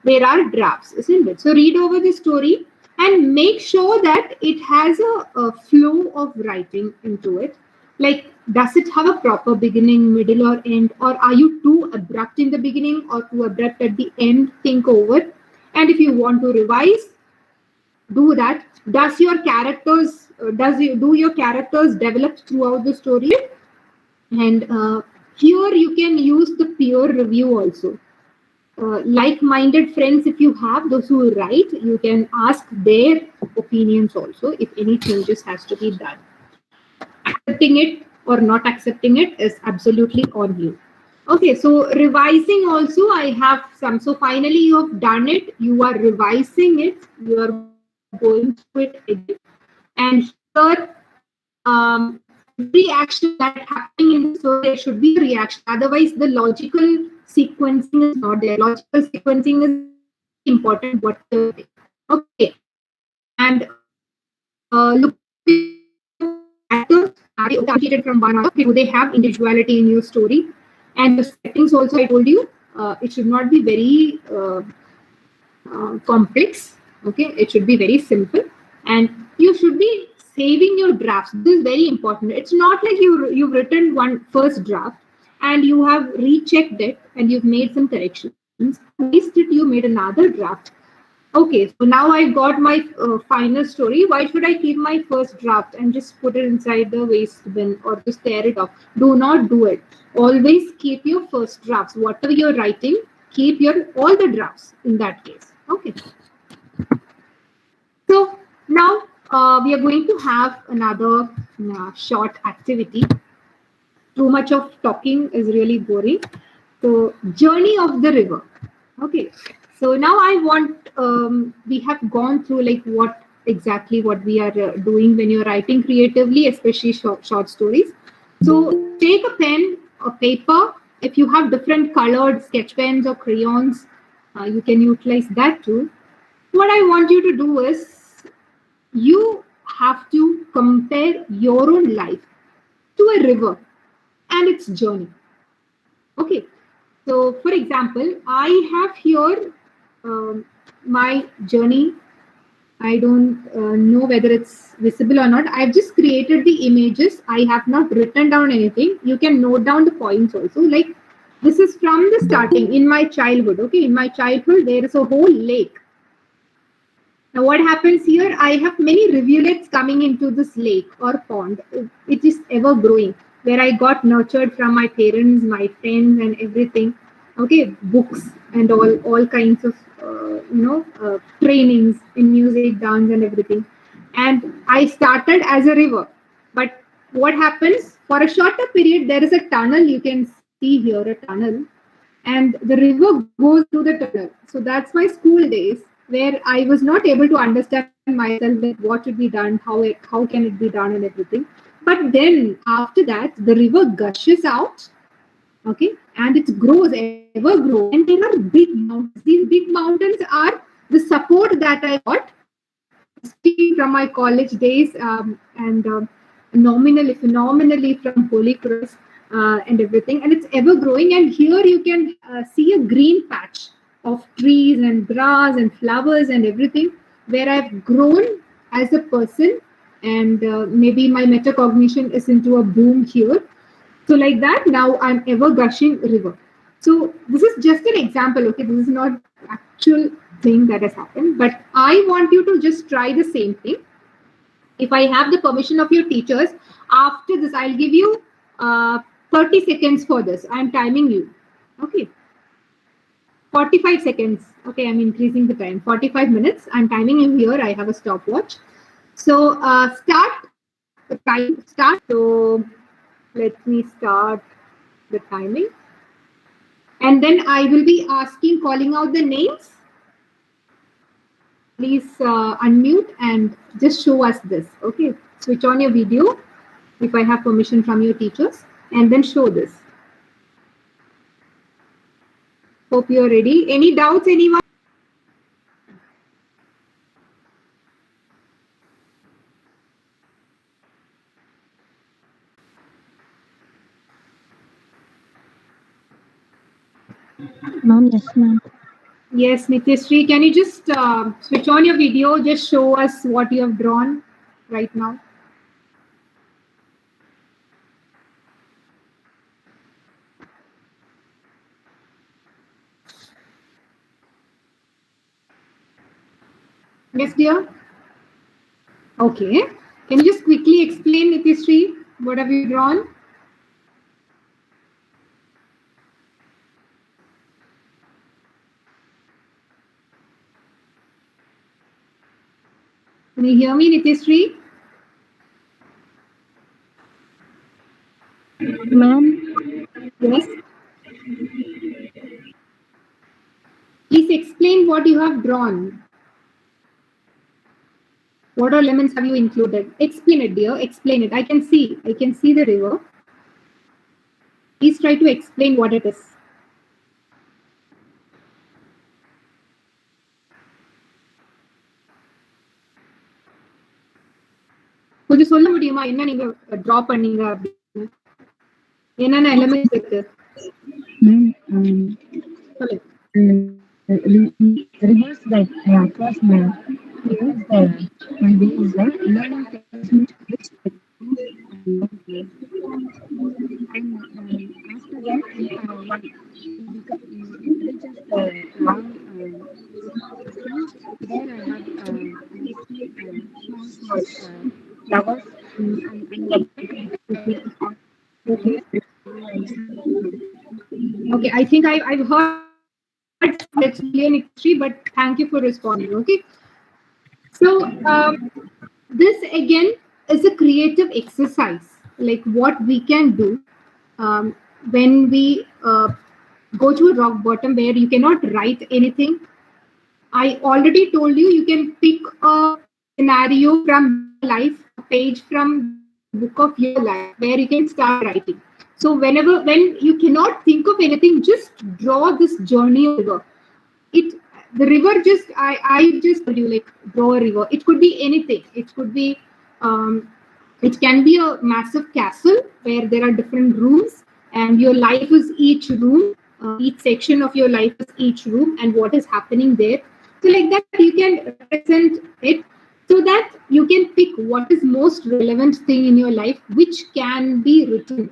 S1: There are drafts, isn't it? So read over the story and make sure that it has a flow of writing into it. Like, does it have a proper beginning, middle, or end? Or are you too abrupt in the beginning or too abrupt at the end? Think over. And if you want to revise, do that. Does your characters develop throughout the story? And here you can use the peer review also. Like-minded friends, if you have those who write, you can ask their opinions also if any changes has to be done. Accepting it or not accepting it is absolutely on you. Okay, so revising also, I have some. So finally, you have done it. You are revising it. You are going through it again. And here, every action that happening in the story, there should be a reaction. Otherwise, the logical sequencing is not there. Logical sequencing is important. Okay, and look, actors are differentiated from one another. Do they have individuality in your story? And the settings also, I told you, it should not be very complex. Okay, it should be very simple, and you should be saving your drafts. This is very important. It's not like you've written one first draft and you have rechecked it and you've made some corrections. Instead, you made another draft. Okay, so now I got my final story. Why should I keep my first draft and just put it inside the waste bin or just tear it off? Do not do it. Always keep your first drafts. Whatever you're writing, keep all the drafts in that case. Okay. So now we are going to have another short activity. Too much of talking is really boring. So, journey of the river. Okay. So now I want, we have gone through like what we are doing when you're writing creatively, especially short stories. So take a pen or paper. If you have different colored sketch pens or crayons, you can utilize that too. What I want you to do is you have to compare your own life to a river and its journey. Okay. So for example, I have here my journey. I don't know whether it's visible or not. I've just created the images. I have not written down anything. You can note down the points also. Like this is from the starting in my childhood. Okay, in my childhood, there is a whole lake. Now what happens here? I have many rivulets coming into this lake or pond. It is ever growing, where I got nurtured from my parents, my friends, and everything. Okay, books and all kinds of trainings in music, dance, and everything. And I started as a river. But what happens? For a shorter period, there is a tunnel. You can see here a tunnel, and the river goes through the tunnel. So that's my school days, where I was not able to understand myself that what should be done, how can it be done, and everything. But then after that, the river gushes out. Okay, and it grows, ever grows, and there are big mountains. These big mountains are the support that I got from my college days, and phenomenally from Holy Cross and everything. And it's ever growing. And here you can see a green patch of trees and grass and flowers and everything, where I've grown as a person, and maybe my metacognition is into a boom here. So like that, now I'm ever gushing river. So this is just an example, okay? This is not actual thing that has happened, but I want you to just try the same thing. If I have the permission of your teachers, after this, I'll give you 30 seconds for this. I'm timing you, okay? 45 seconds, okay, I'm increasing the time. 45 minutes, I'm timing you here. I have a stopwatch. So start the time start. So let me start the timing. And then I will be calling out the names. Please unmute and just show us this. Okay, switch on your video if I have permission from your teachers, and then show this. Hope you're ready. Any doubts, anyone?
S7: Ma'am, yes, ma'am.
S1: Yes, Nityashree, can you just switch on your video? Just show us what you have drawn right now. Yes, dear. Okay. Can you just quickly explain, Nityashree, what have you drawn? Can you hear me, Nityashree?
S7: Ma'am,
S1: Yes. Please explain what you have drawn. What all elements have you included? Explain it, dear. Explain it. I can see the river. Please try to explain what it is. கொஞ்சம் சொல்ல முடியுமா என்ன நீங்க draw பண்ணீங்க அப்படின்னு என்னென்ன elements இருக்கு
S9: rivers that cross my rivers my way is like learning techniques which and after that one reaches the long there I have small flowers
S1: Okay, I think I've heard that's clear, but thank you for responding. Okay, so this again is a creative exercise, like what we can do when we go to a rock bottom where you cannot write anything. I already told you can pick a scenario from life, a page from book of your life where you can start writing. So when you cannot think of anything, just draw this journey of river. The river I just told you, like draw a river. It could be anything. It could be it can be a massive castle where there are different rooms and your life is each room. Each section of your life is each room and what is happening there. So like that you can represent it so that you can pick what is most relevant thing in your life which can be written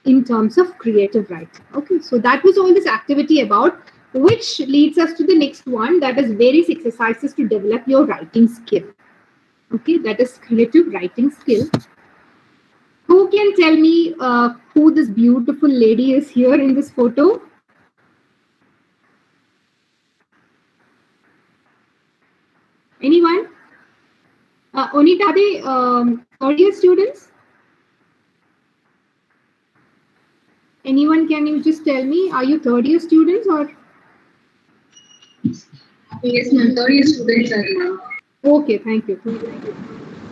S1: in terms of creative writing. Okay, so that was all this activity about, which leads us to the next one, that is various exercises to develop your writing skill. Okay, that is creative writing skill. Who can tell me who this beautiful lady is here in this photo? Anyone? Onita, are they third year students? Anyone, can you just tell me, are you third year students or?
S10: Yes, ma'am, third year students are here.
S1: Okay, thank you.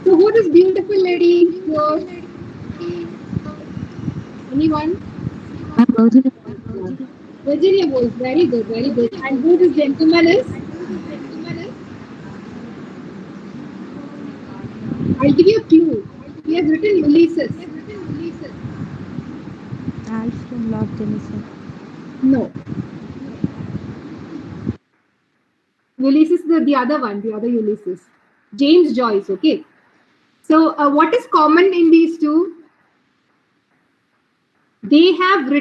S1: So who this beautiful lady here? Anyone? Virginia Woolf, very good, very good. And who this gentleman is? I'll give you a clue. He has written Ulysses.
S7: Alf from Lord Tennyson.
S1: No. Ulysses, the other one, the other Ulysses. James Joyce, okay. So what is common in these two? They have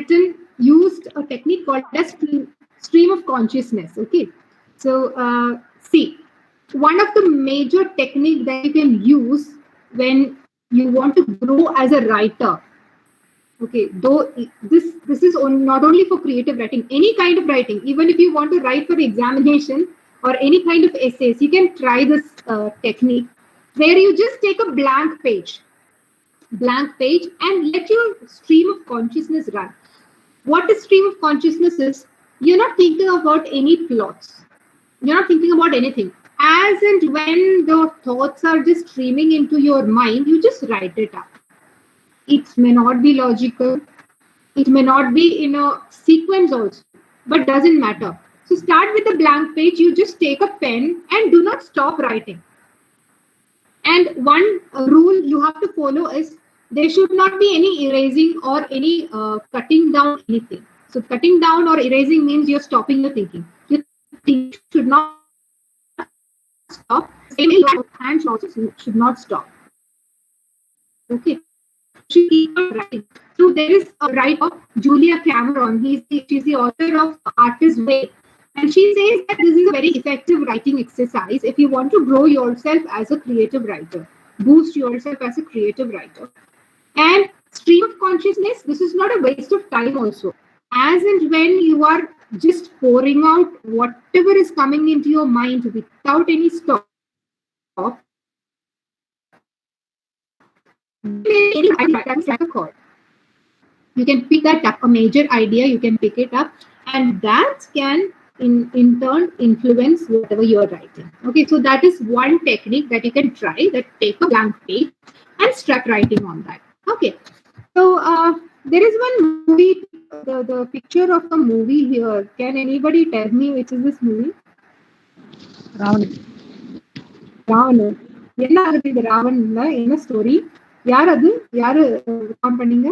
S1: used a technique called as stream of consciousness, okay. So see, one of the major techniques that you can use when you want to grow as a writer, okay, though this is not only for creative writing, any kind of writing, even if you want to write for the examination or any kind of essays, you can try this technique where you just take a blank page blank page and let your stream of consciousness run. What a stream of consciousness is, you're not thinking about any plots. You're not thinking about anything. As and when the thoughts are just streaming into your mind, you just write it up. It may not be logical. It may not be in a sequence also, but doesn't matter. So start with a blank page. You just take a pen and do not stop writing. And one rule you have to follow is there should not be any erasing or any cutting down anything. So cutting down or erasing means you're stopping your thinking. Your thinking should not stop. Same way your hands also should not stop. Okay. Should keep on writing. So there is a writer, Julia Cameron. She's the author of Artist's Way. And she says that this is a very effective writing exercise if you want to grow yourself as a creative writer, boost yourself as a creative writer. And stream of consciousness, this is not a waste of time also. As and when you are just pouring out whatever is coming into your mind without any stop, that's like a chord. You can pick that up, a major idea, you can pick it up, and that can in turn influence whatever you're writing. Okay, so that is one technique that you can try, that take a blank page and start writing on that. Okay, so there is one movie, the picture of a movie here. Can anybody tell me which is this movie? Ravana. என்ன ஆகுது இது ராவன்ல? என்ன story? யார் அது? யாரு record பண்ணீங்க?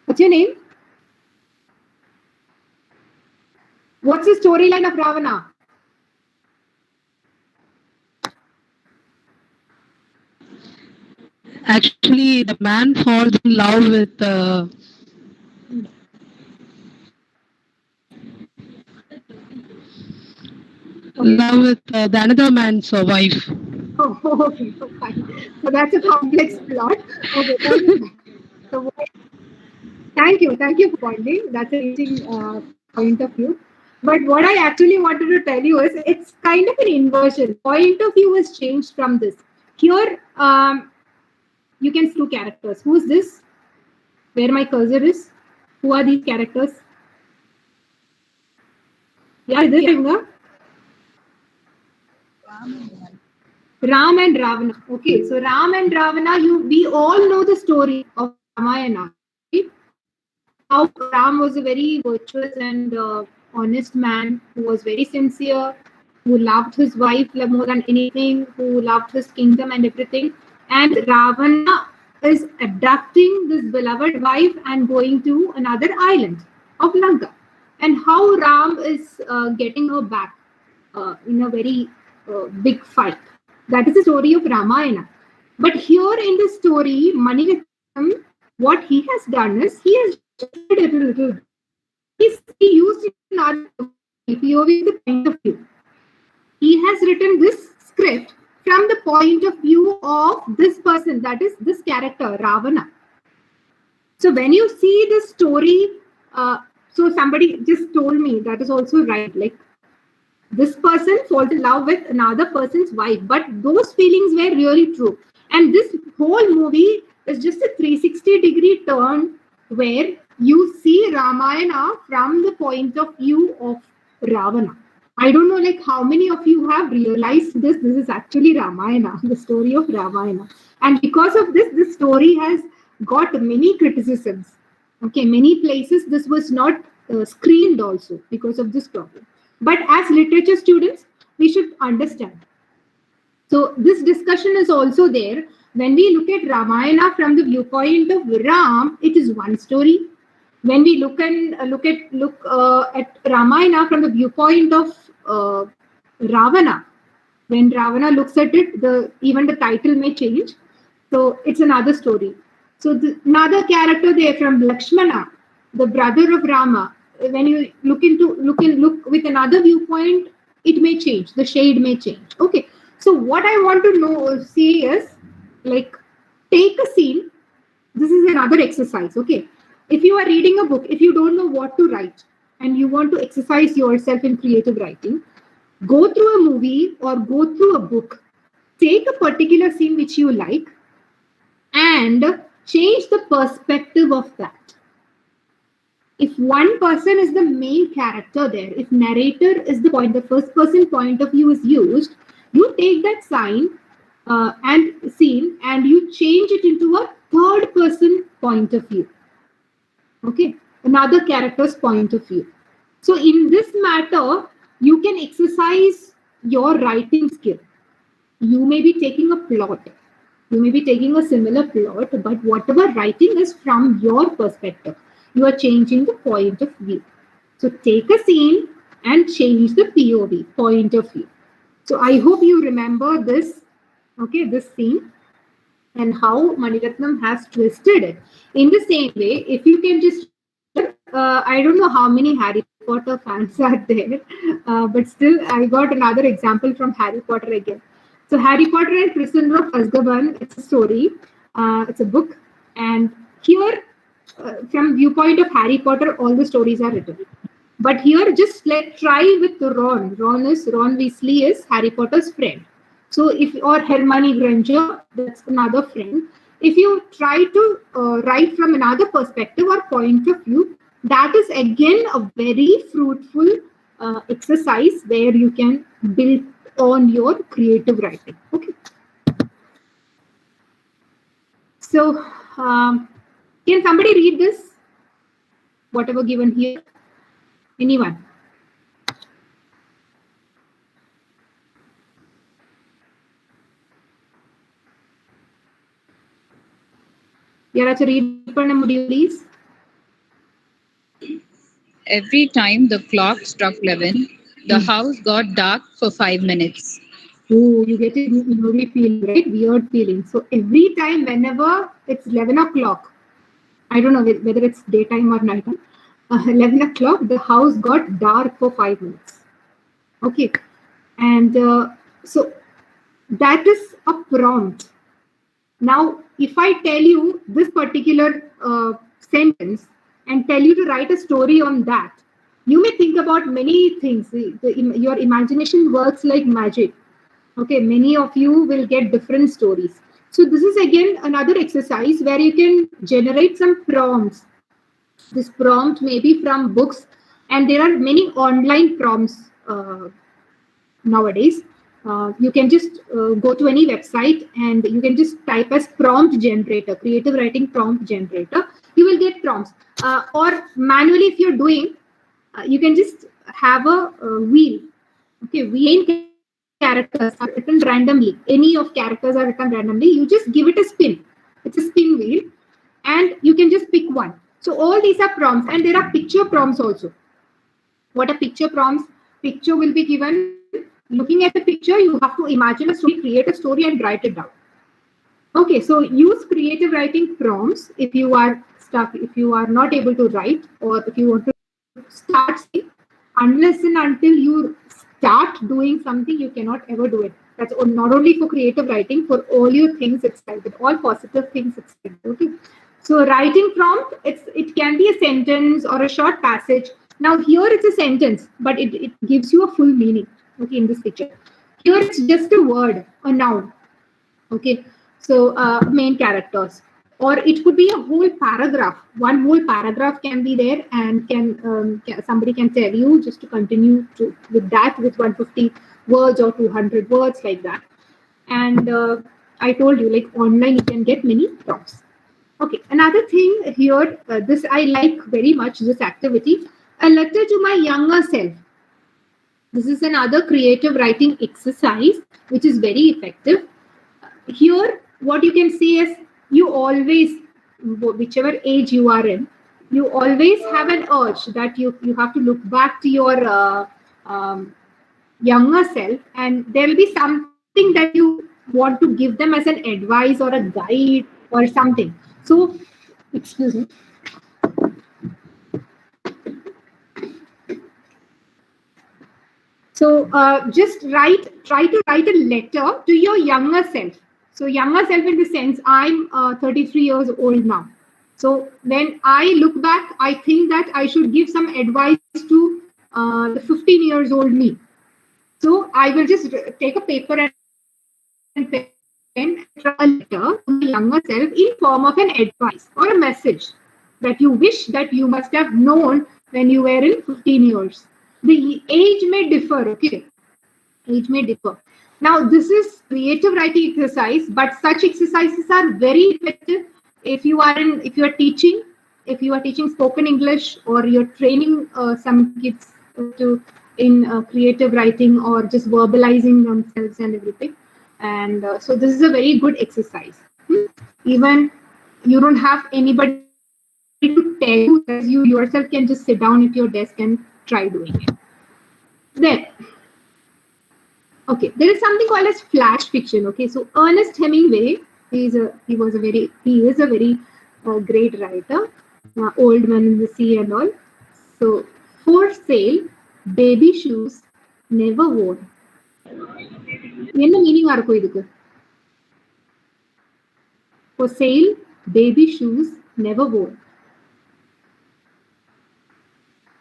S1: What's your name? What's the storyline of Ravana?
S11: Actually, the man falls in love with the another man's wife.
S1: Oh, okay, so fine. So that's a complex plot. Okay, so thank you for pointing. That's an interesting point of view. But what I actually wanted to tell you is it's kind of an inversion. Point of view has changed from this. Here, you can see two characters. Who is this? Where my cursor is? Who are these characters? Yeah, this is Ram and Ravana. Okay, so Ram and Ravana, we all know the story of Ramayana. Right? How Ram was a very virtuous and honest man who was very sincere, who loved his wife more than anything, who loved his kingdom and everything. And Ravana is abducting this beloved wife and going to another island of Lanka. And how Ram is getting her back in a very big fight. That is the story of Ramayana. But here in the story, Maniratnam, what he has done is he has shifted it a little. He used another POV the point of view. He has written this script from the point of view of this person, that is this character, Ravana. So when you see the story, so somebody just told me that is also right. Like this person falls in love with another person's wife, but those feelings were really true. And this whole movie is just a 360-degree turn where you see Ramayana from the point of view of Ravana. I don't know like how many of you have realized this. This is actually Ramayana, the story of Ramayana. And because of this, this story has got many criticisms. Okay, many places this was not screened also because of this problem. But as literature students, we should understand. So this discussion is also there. When we look at Ramayana from the viewpoint of Ram, it is one story. When we look at Ramayana from the viewpoint of Ravana, when Ravana looks at it, even the title may change. So it's another story. So another character there from Lakshmana, the brother of Rama. When you look with another viewpoint, it may change. The shade may change. Okay. So what I want to see is like take a scene. This is another exercise. Okay. If you are reading a book, if you don't know what to write and you want to exercise yourself in creative writing, go through a movie or go through a book. Take a particular scene which you like and change the perspective of that. If one person is the main character there, if narrator is the first person point of view is used, you take that sign and scene and you change it into a third person point of view. Okay, another character's point of view. So in this matter, you can exercise your writing skill. You may be taking a plot. You may be taking a similar plot, but whatever writing is from your perspective, you are changing the point of view. So take a scene and change the POV, point of view. So I hope you remember this, okay, this scene and how Maniratnam has twisted it. In the same way, if you can just, I don't know how many Harry Potter fans are there, but still I got another example from Harry Potter again. So Harry Potter and Prisoner of Azkaban, it's a story, it's a book, and here, from viewpoint of Harry Potter, all the stories are written. But here, just let's try with Ron. Ron Weasley is Harry Potter's friend. So or Hermione Granger, that's another friend. If you try to write from another perspective or point of view, that is again a very fruitful exercise where you can build on your creative writing. Okay. So, can somebody read this? Whatever given here. Anyone? Yaracha, read panna mudiyu, please.
S12: Every time the clock struck 11, the house got dark for 5 minutes.
S1: Oh, you get a movie feeling, right? Weird feeling. So every time, whenever it's 11 o'clock, I don't know whether it's daytime or nighttime, 11 o'clock, the house got dark for 5 minutes. Okay. And so that is a prompt. Now, if I tell you this particular sentence and tell you to write a story on that, you may think about many things. Your imagination works like magic. Okay, many of you will get different stories. So this is again another exercise where you can generate some prompts. This prompt may be from books, and there are many online prompts nowadays. You can just go to any website and you can just type as prompt generator, creative writing prompt generator. You will get prompts. Or manually, if you're doing, you can just have a wheel. Okay, main characters are written randomly. Any of characters are written randomly. You just give it a spin. It's a spin wheel, and you can just pick one. So all these are prompts, and there are picture prompts also. What are picture prompts? Picture will be given. Looking at the picture, you have to imagine a story, create a story, and write it down. Okay, so use creative writing prompts if you are stuck, if you are not able to write, or if you want to start, unless and until you start doing something, you cannot ever do it. That's not only for creative writing, for all your things itself, with all positive things itself. Okay. So writing prompt, it can be a sentence or a short passage. Now here it's a sentence, but it gives you a full meaning. Okay, in this picture. Here it's just a word, a noun. Okay. So main characters. Or it could be a whole paragraph. One whole paragraph can be there, and somebody can tell you just to continue with 150 words or 200 words like that. And I told you, like online, you can get many prompts. Okay, another thing here, this I like very much, this activity, a letter to my younger self. This is another creative writing exercise, which is very effective. Here, what you can see is, you always, whichever age you are in, you always have an urge that you have to look back to your younger self, and there will be something that you want to give them as an advice or a guide or something. So, excuse me. So just try to write a letter to your younger self. So younger self in the sense, I'm 33 years old now. So when I look back, I think that I should give some advice to the 15 years old me. So I will just take a paper and pen pen and write a letter to the younger self in form of an advice or a message that you wish that you must have known when you were in 15 years. The age may differ, okay? Age may differ. Now, this is creative writing exercise, but such exercises are very effective if you are teaching, if you are teaching spoken English, or you're training some kids in creative writing, or just verbalizing themselves and everything. And so this is a very good exercise. Even you don't have anybody to tell you, as you yourself can just sit down at your desk and try doing it. Then, okay, there is something called as flash fiction. Okay, so Ernest Hemingway, he is a very great writer, Old Man in the Sea and all. So, for sale, baby shoes never worn. என்ன மீனிங்கா இருக்கும் இதுக்கு? For sale, baby shoes never worn.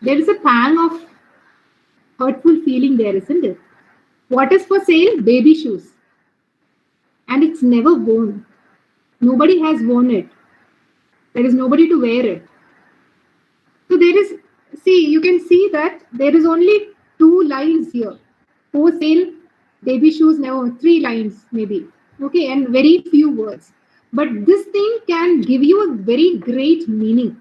S1: There is a pang of hurtful feeling there, isn't it? What is for sale? Baby shoes. And it's never worn. Nobody has worn it. There is nobody to wear it. So there is, see, you can see that there is only 2 lines here. For sale, baby shoes never, 3 lines maybe. Okay, and very few words. But this thing can give you a very great meaning,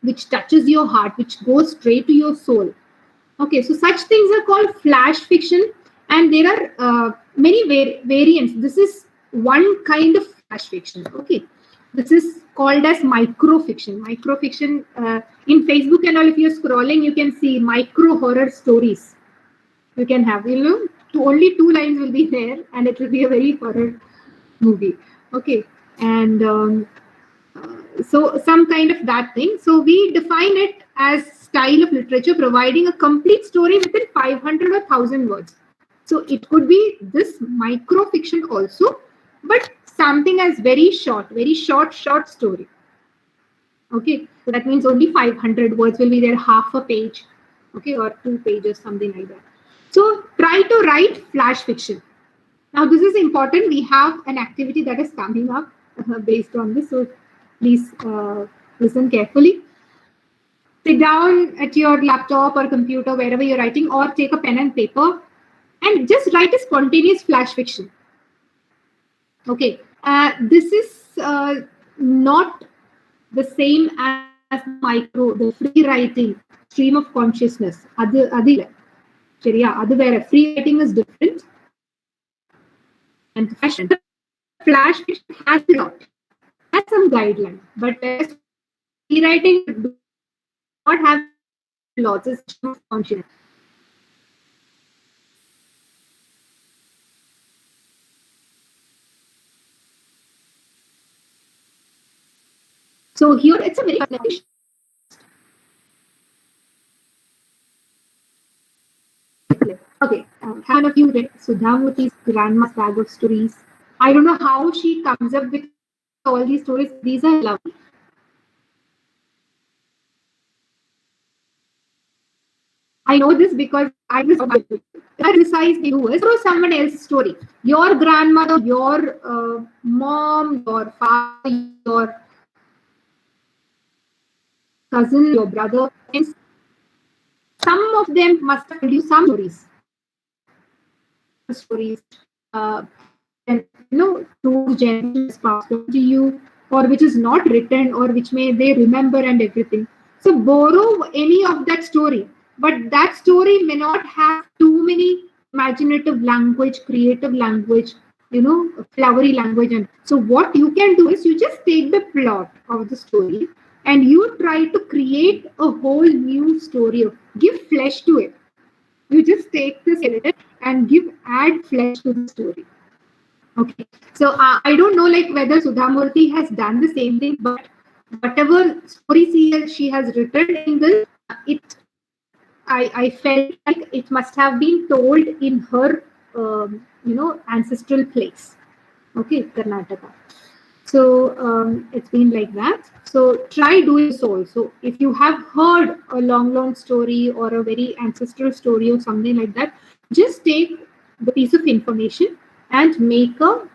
S1: which touches your heart, which goes straight to your soul. Okay, so such things are called flash fiction, and there are many variants. This is one kind of flash fiction. Okay, this is called as microfiction. Microfiction, in Facebook and all, if you're scrolling, you can see micro horror stories. You can have, only 2 lines will be there, and it will be a very horror movie. Okay, and so some kind of that thing. So we define it as style of literature providing a complete story within 500 or 1000 words. So it could be this microfiction also, but something as very short story. Okay, so that means only 500 words will be there, half a page, okay, or 2 pages, something like that. So try to write flash fiction. Now this is important. We have an activity that is coming up based on this. So please listen carefully. Sit down at your laptop or computer, wherever you're writing, or take a pen and paper and just write a spontaneous flash fiction. Okay, this is not the same as the free writing, stream of consciousness. Free writing is different. And flash fiction has a lot. Has some guidelines, but rewriting do not have lots of consciousness. So here it's a very okay. Have one of you read Sudhamurthy's Grandma's Bag of Stories? I don't know how she comes up with all these stories. These are lovely. I know this because I criticized the viewers or someone else's story. Your grandmother, your mom, your father, your cousin, your brother, and some of them must have told you some stories. And two generations passed on to you, or which is not written, or which may they remember and everything. So borrow any of that story, but that story may not have too many imaginative language, creative language, flowery language. And so what you can do is you just take the plot of the story and you try to create a whole new story, give flesh to it. You just take the skeleton and add flesh to the story. Okay, so I don't know whether Sudhamurthy has done the same thing, but whatever story she has written in this, I felt like it must have been told in her ancestral place. Okay, Karnataka. So it's been like that. So try doing this also. If you have heard a long story or a very ancestral story or something like that, just take the piece of information and make a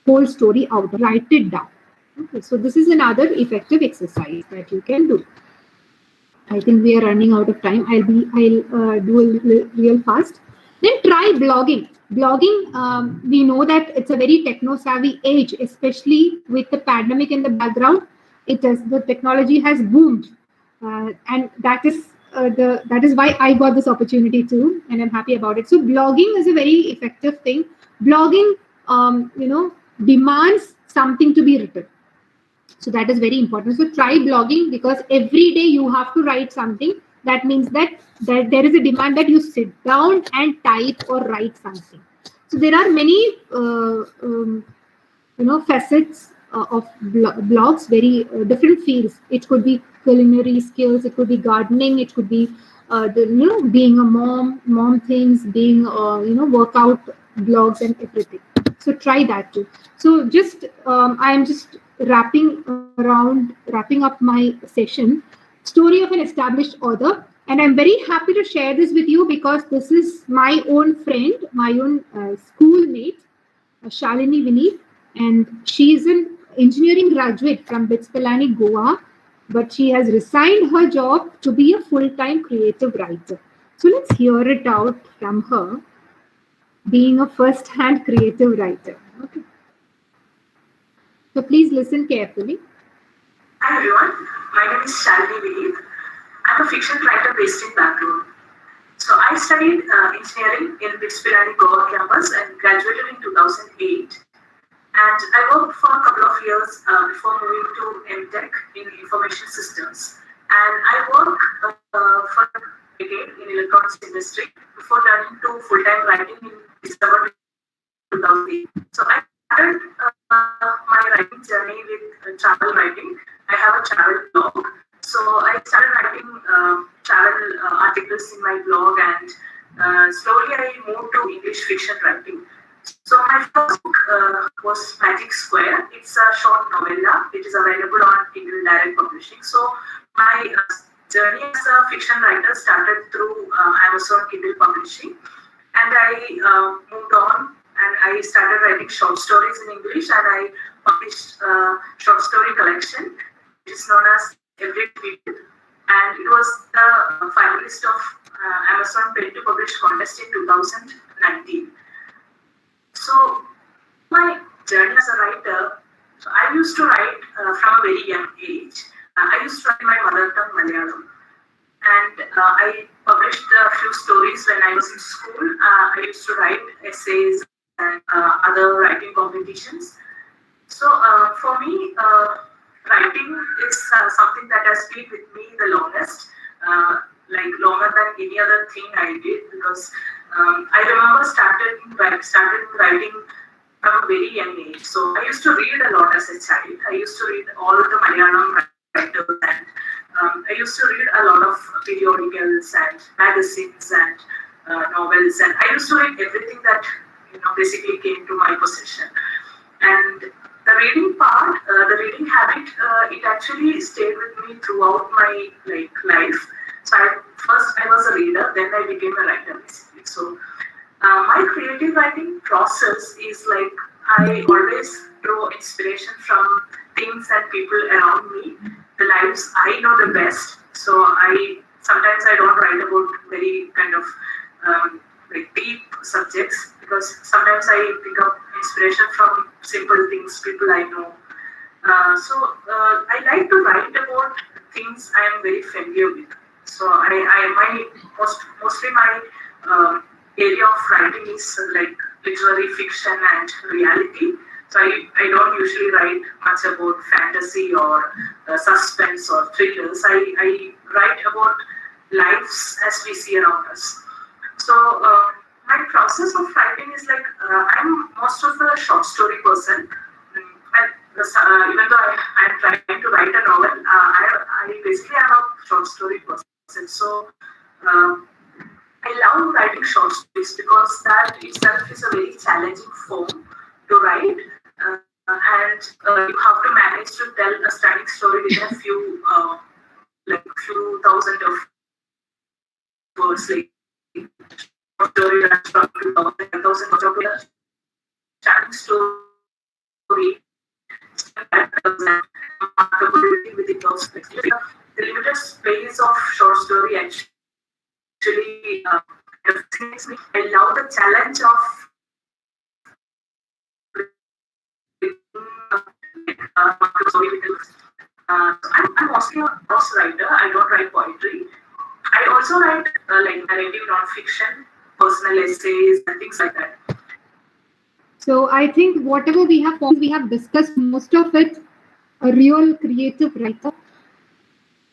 S1: whole story out. Write it down. Okay, so this is another effective exercise that you can do. I think we are running out of time. I'll do a little, real fast. Then try blogging. Blogging, we know that it's a very techno-savvy age, especially with the pandemic in the background. The technology has boomed, and that is why I got this opportunity too, and I'm happy about it. So blogging is a very effective thing. Blogging, demands something to be written. So that is very important. So try blogging, because every day you have to write something. That means that there is a demand that you sit down and type or write something. So there are many facets of blogs, very different fields. It could be culinary skills, it could be gardening, it could be being a mom things, being workout blogs and everything. So try that too. So just I am just wrapping up my session. Story of an established author, and I'm very happy to share this with you because this is my own friend, my own schoolmate, Shalini Vineet, and she is an engineering graduate from BITS Pilani, Goa, but she has resigned her job to be a full-time creative writer. So let's hear it out from her, being a first-hand creative writer. Okay. So please listen carefully.
S13: Hi everyone, my name is Shalini Vineet. I'm a fiction writer based in Bangalore. So I studied engineering in BITS Pilani Goa campus and graduated in 2008. And I worked for a couple of years before moving to MTech in information systems. And I worked for a decade in electronics industry before turning to full-time writing in December 2008. So I started my writing journey with travel writing. I have a travel blog. So I started writing travel articles in my blog, and slowly I moved to English fiction writing. So my first book was Magic Square. It's a short novella. It is available on Kindle Direct Publishing. So my journey as a fiction writer started through Amazon Kindle Publishing, and I moved on and I started writing short stories in English, and I published a short story collection, which is known as Every People, and it was the finalist of Amazon Pen to Publish contest in 2019. So my journey as a writer, so I used to write from a very young age. I used to write my mother tongue Malayalam, and I published a few stories when I was in school. I used to write essays and other writing competitions. So for me, writing is something that has been with me the longest, like longer than any other thing I did, because I remember started writing from a very young age. So I used to read a lot as a child. I used to read all of the Malayalam writers, and I used to read a lot of periodicals and magazines and novels, and I used to read everything that basically came to my possession. And the reading part, the reading habit, it actually stayed with me throughout my life. So first I was a reader, then I became a writer basically. So my creative writing process is like I always draw inspiration from things and people around me, the lives I know the best. So sometimes I don't write about very kind of deep subjects, because sometimes I pick up inspiration from simple things, people I know. So I like to write about things I am very familiar with. So mostly my area of writing is like literary fiction and reality. So I don't usually write much about fantasy or suspense or thrillers. I write about lives as we see around us. So my process of writing is like I'm most of the short story person. Even though I'm trying to write a novel, I basically am a short story person. So I love writing short stories because that itself is a very challenging form to write, and you have to manage to tell a stunning story within a few thousand of words. Like story runs from 2,000 10,000 particular starting story within those the limited space of short story actually fascinates me. I love the challenge of I'm mostly a prose writer. I don't write poetry. I also write like narrative non-fiction, personal essays, and things like that.
S1: So I think whatever we have discussed, most of it, a real creative writer.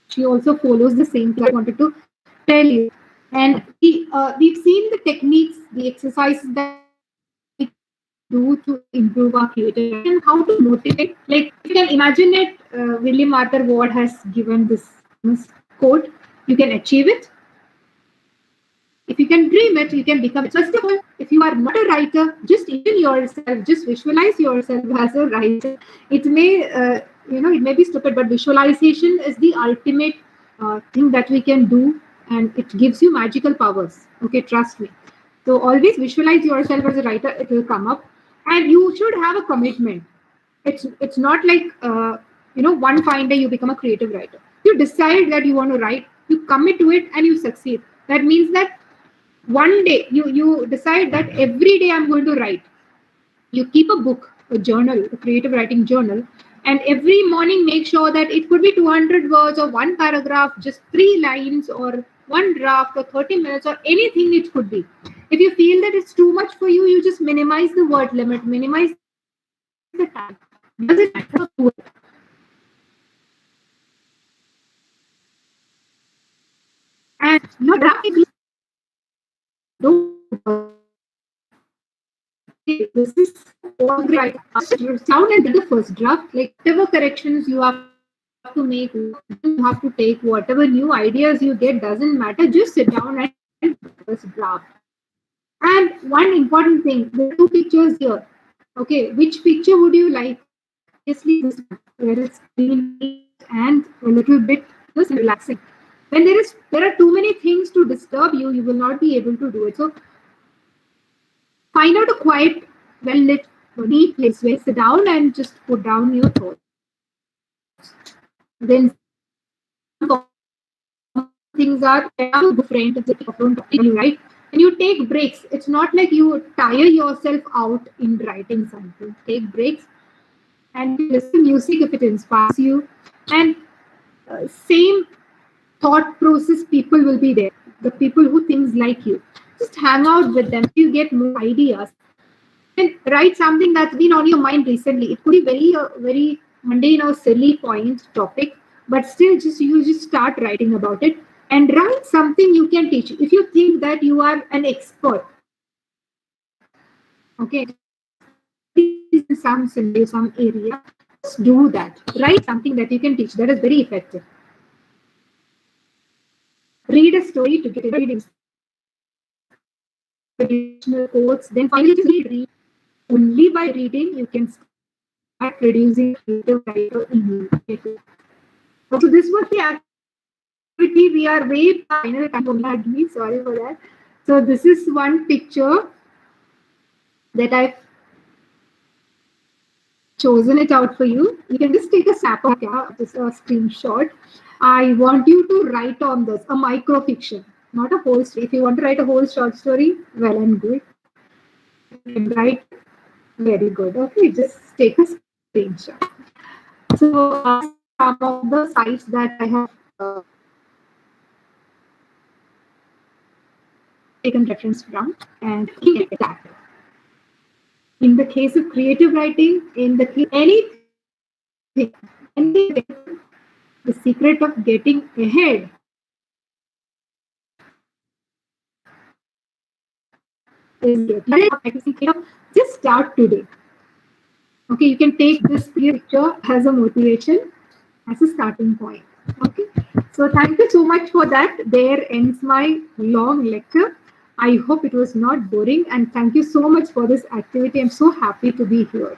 S1: She also follows the same thing I wanted to tell you. And we've seen the techniques, the exercises that we do to improve our creativity and how to motivate. Like you can imagine it, William Arthur Ward has given this quote: "You can achieve it. If you can dream it, you can become it." First of all, if you are not a writer, just imagine yourself, just visualize yourself as a writer. It may, it may be stupid, but visualization is the ultimate thing that we can do, and it gives you magical powers. Okay, trust me. So always visualize yourself as a writer; it will come up, and you should have a commitment. It's not like one fine day you become a creative writer. You decide that you want to write, you commit to it, and you succeed. That means that one day you decide that every day I'm going to write. You keep a book, a journal, a creative writing journal, and every morning make sure that it could be 200 words or one paragraph, just 3 lines or one draft or 30 minutes or anything it could be. If you feel that it's too much for you, you just minimize the word limit, minimize the time. Does it matter? And your draft, this is all great. Sound and the first draft, like whatever corrections you have to make, you have to take, whatever new ideas you get, doesn't matter. Just sit down and first draft. And one important thing, there are 2 pictures here. Okay, which picture would you like? Obviously, this one, where it's clean and a little bit just relaxing. When there are too many things to disturb you, you will not be able to do it. So find out a quiet, well-lit, neat place where sit down and just put down your thoughts. Then things are different, right? And you take breaks. It's not like you tire yourself out in writing something. Take breaks and listen to music if it inspires you. And same thought process people will be there. The people who think like you. Just hang out with them. You get more ideas. And write something that's been on your mind recently. It could be very mundane or silly topic, but still you just start writing about it and write something you can teach. If you think that you are an expert, okay, in some scenario, some area, just do that. Write something that you can teach. That is very effective. Read a story to get readings. Additional quotes. Then finally read. Only by reading you can start producing creative writer immediately. So this was the activity. We are way final time. Sorry for that. So this is one picture that I've chosen it out for you. You can just take a snap of this screenshot. I want you to write on this a microfiction, not a whole story. If you want to write a whole short story, well and good. Write very good. Okay, just take a screenshot. So some of the sites that I have taken reference from, and get that. In the case of creative writing, in the anything, the secret of getting ahead is just start today. Okay, you can take this picture as a motivation, as a starting point. Okay, so thank you so much for that. There ends my long lecture. I hope it was not boring, and thank you so much for this activity. I'm so happy to be here.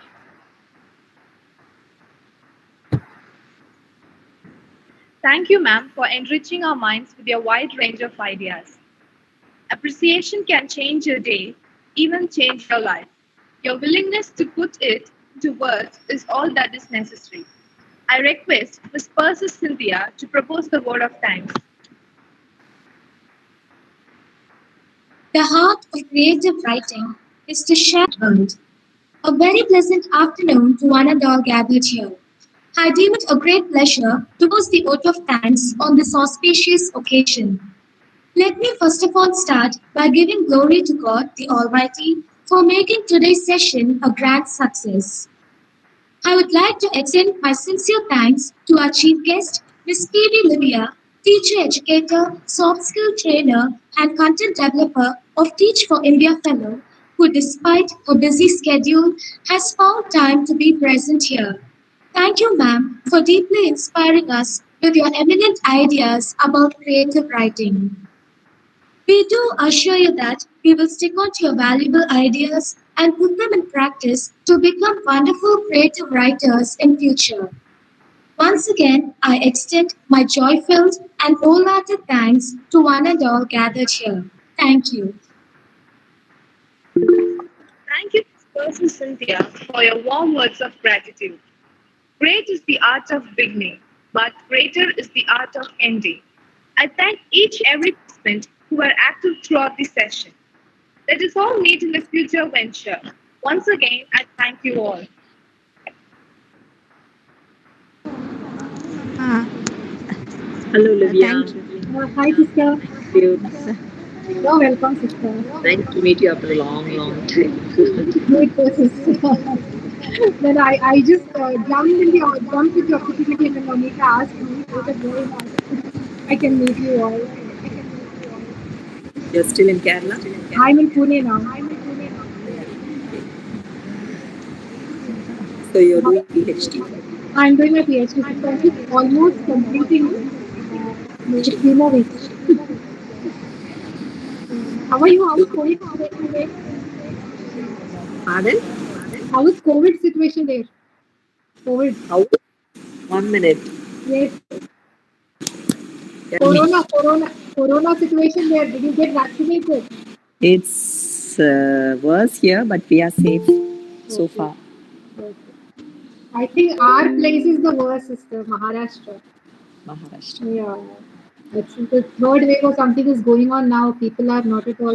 S4: Thank you, ma'am, for enriching our minds with your wide range of ideas. Appreciation can change your day, even change your life. Your willingness to put it into words is all that is necessary. I request Ms. Persis Cynthia to propose the word of thanks.
S6: The heart of creative writing is the shared world. A very pleasant afternoon to one and all gathered here. I deem it a great pleasure to post the vote of thanks on this auspicious occasion. Let me first of all start by giving glory to God the Almighty for making today's session a grand success. I would like to extend my sincere thanks to our chief guest, Ms. P.V. Livia, teacher educator, soft skill trainer, and content developer of Teach for India Fellow, who despite her busy schedule has found time to be present here. Thank you, ma'am, for deeply inspiring us with your eminent ideas about creative writing. We do assure you that we will stick on to your valuable ideas and put them in practice to become wonderful creative writers in future. Once again, I extend my joy-filled and wholehearted thanks to one and all gathered here. Thank you.
S4: Thank you, Ms. Persis Cynthia, for your warm words of gratitude. Great is the art of beginning, but greater is the art of ending. I thank each and every participant who were active throughout the session. Let us all meet in the future venture. Once again, I thank you all.
S2: Hello, Livia.
S3: Thank you.
S1: Hi, sister.
S2: Thank you.
S1: You're welcome, sister.
S2: Nice to meet you after a long, long time.
S1: Great Persis. Then I just jumped with the opportunity and then Mamita asked me, so that very much I can meet you all.
S2: You're still in Kerala?
S1: I'm in Pune now.
S2: So you're doing PhD?
S1: I'm doing my PhD. So I'm almost completing maybe 3 more weeks. How are you? How's COVID today?
S2: Pardon?
S1: How is COVID situation there? COVID.
S2: How? 1 minute.
S1: Yes.
S2: Tell me.
S1: Corona situation there. Did you get vaccinated?
S2: It's worse here, but we are safe so far.
S1: Okay. I think our place is the worst, sister. Maharashtra.
S2: Maharashtra.
S1: Yeah. It's the third wave or something is going on now. People are not at all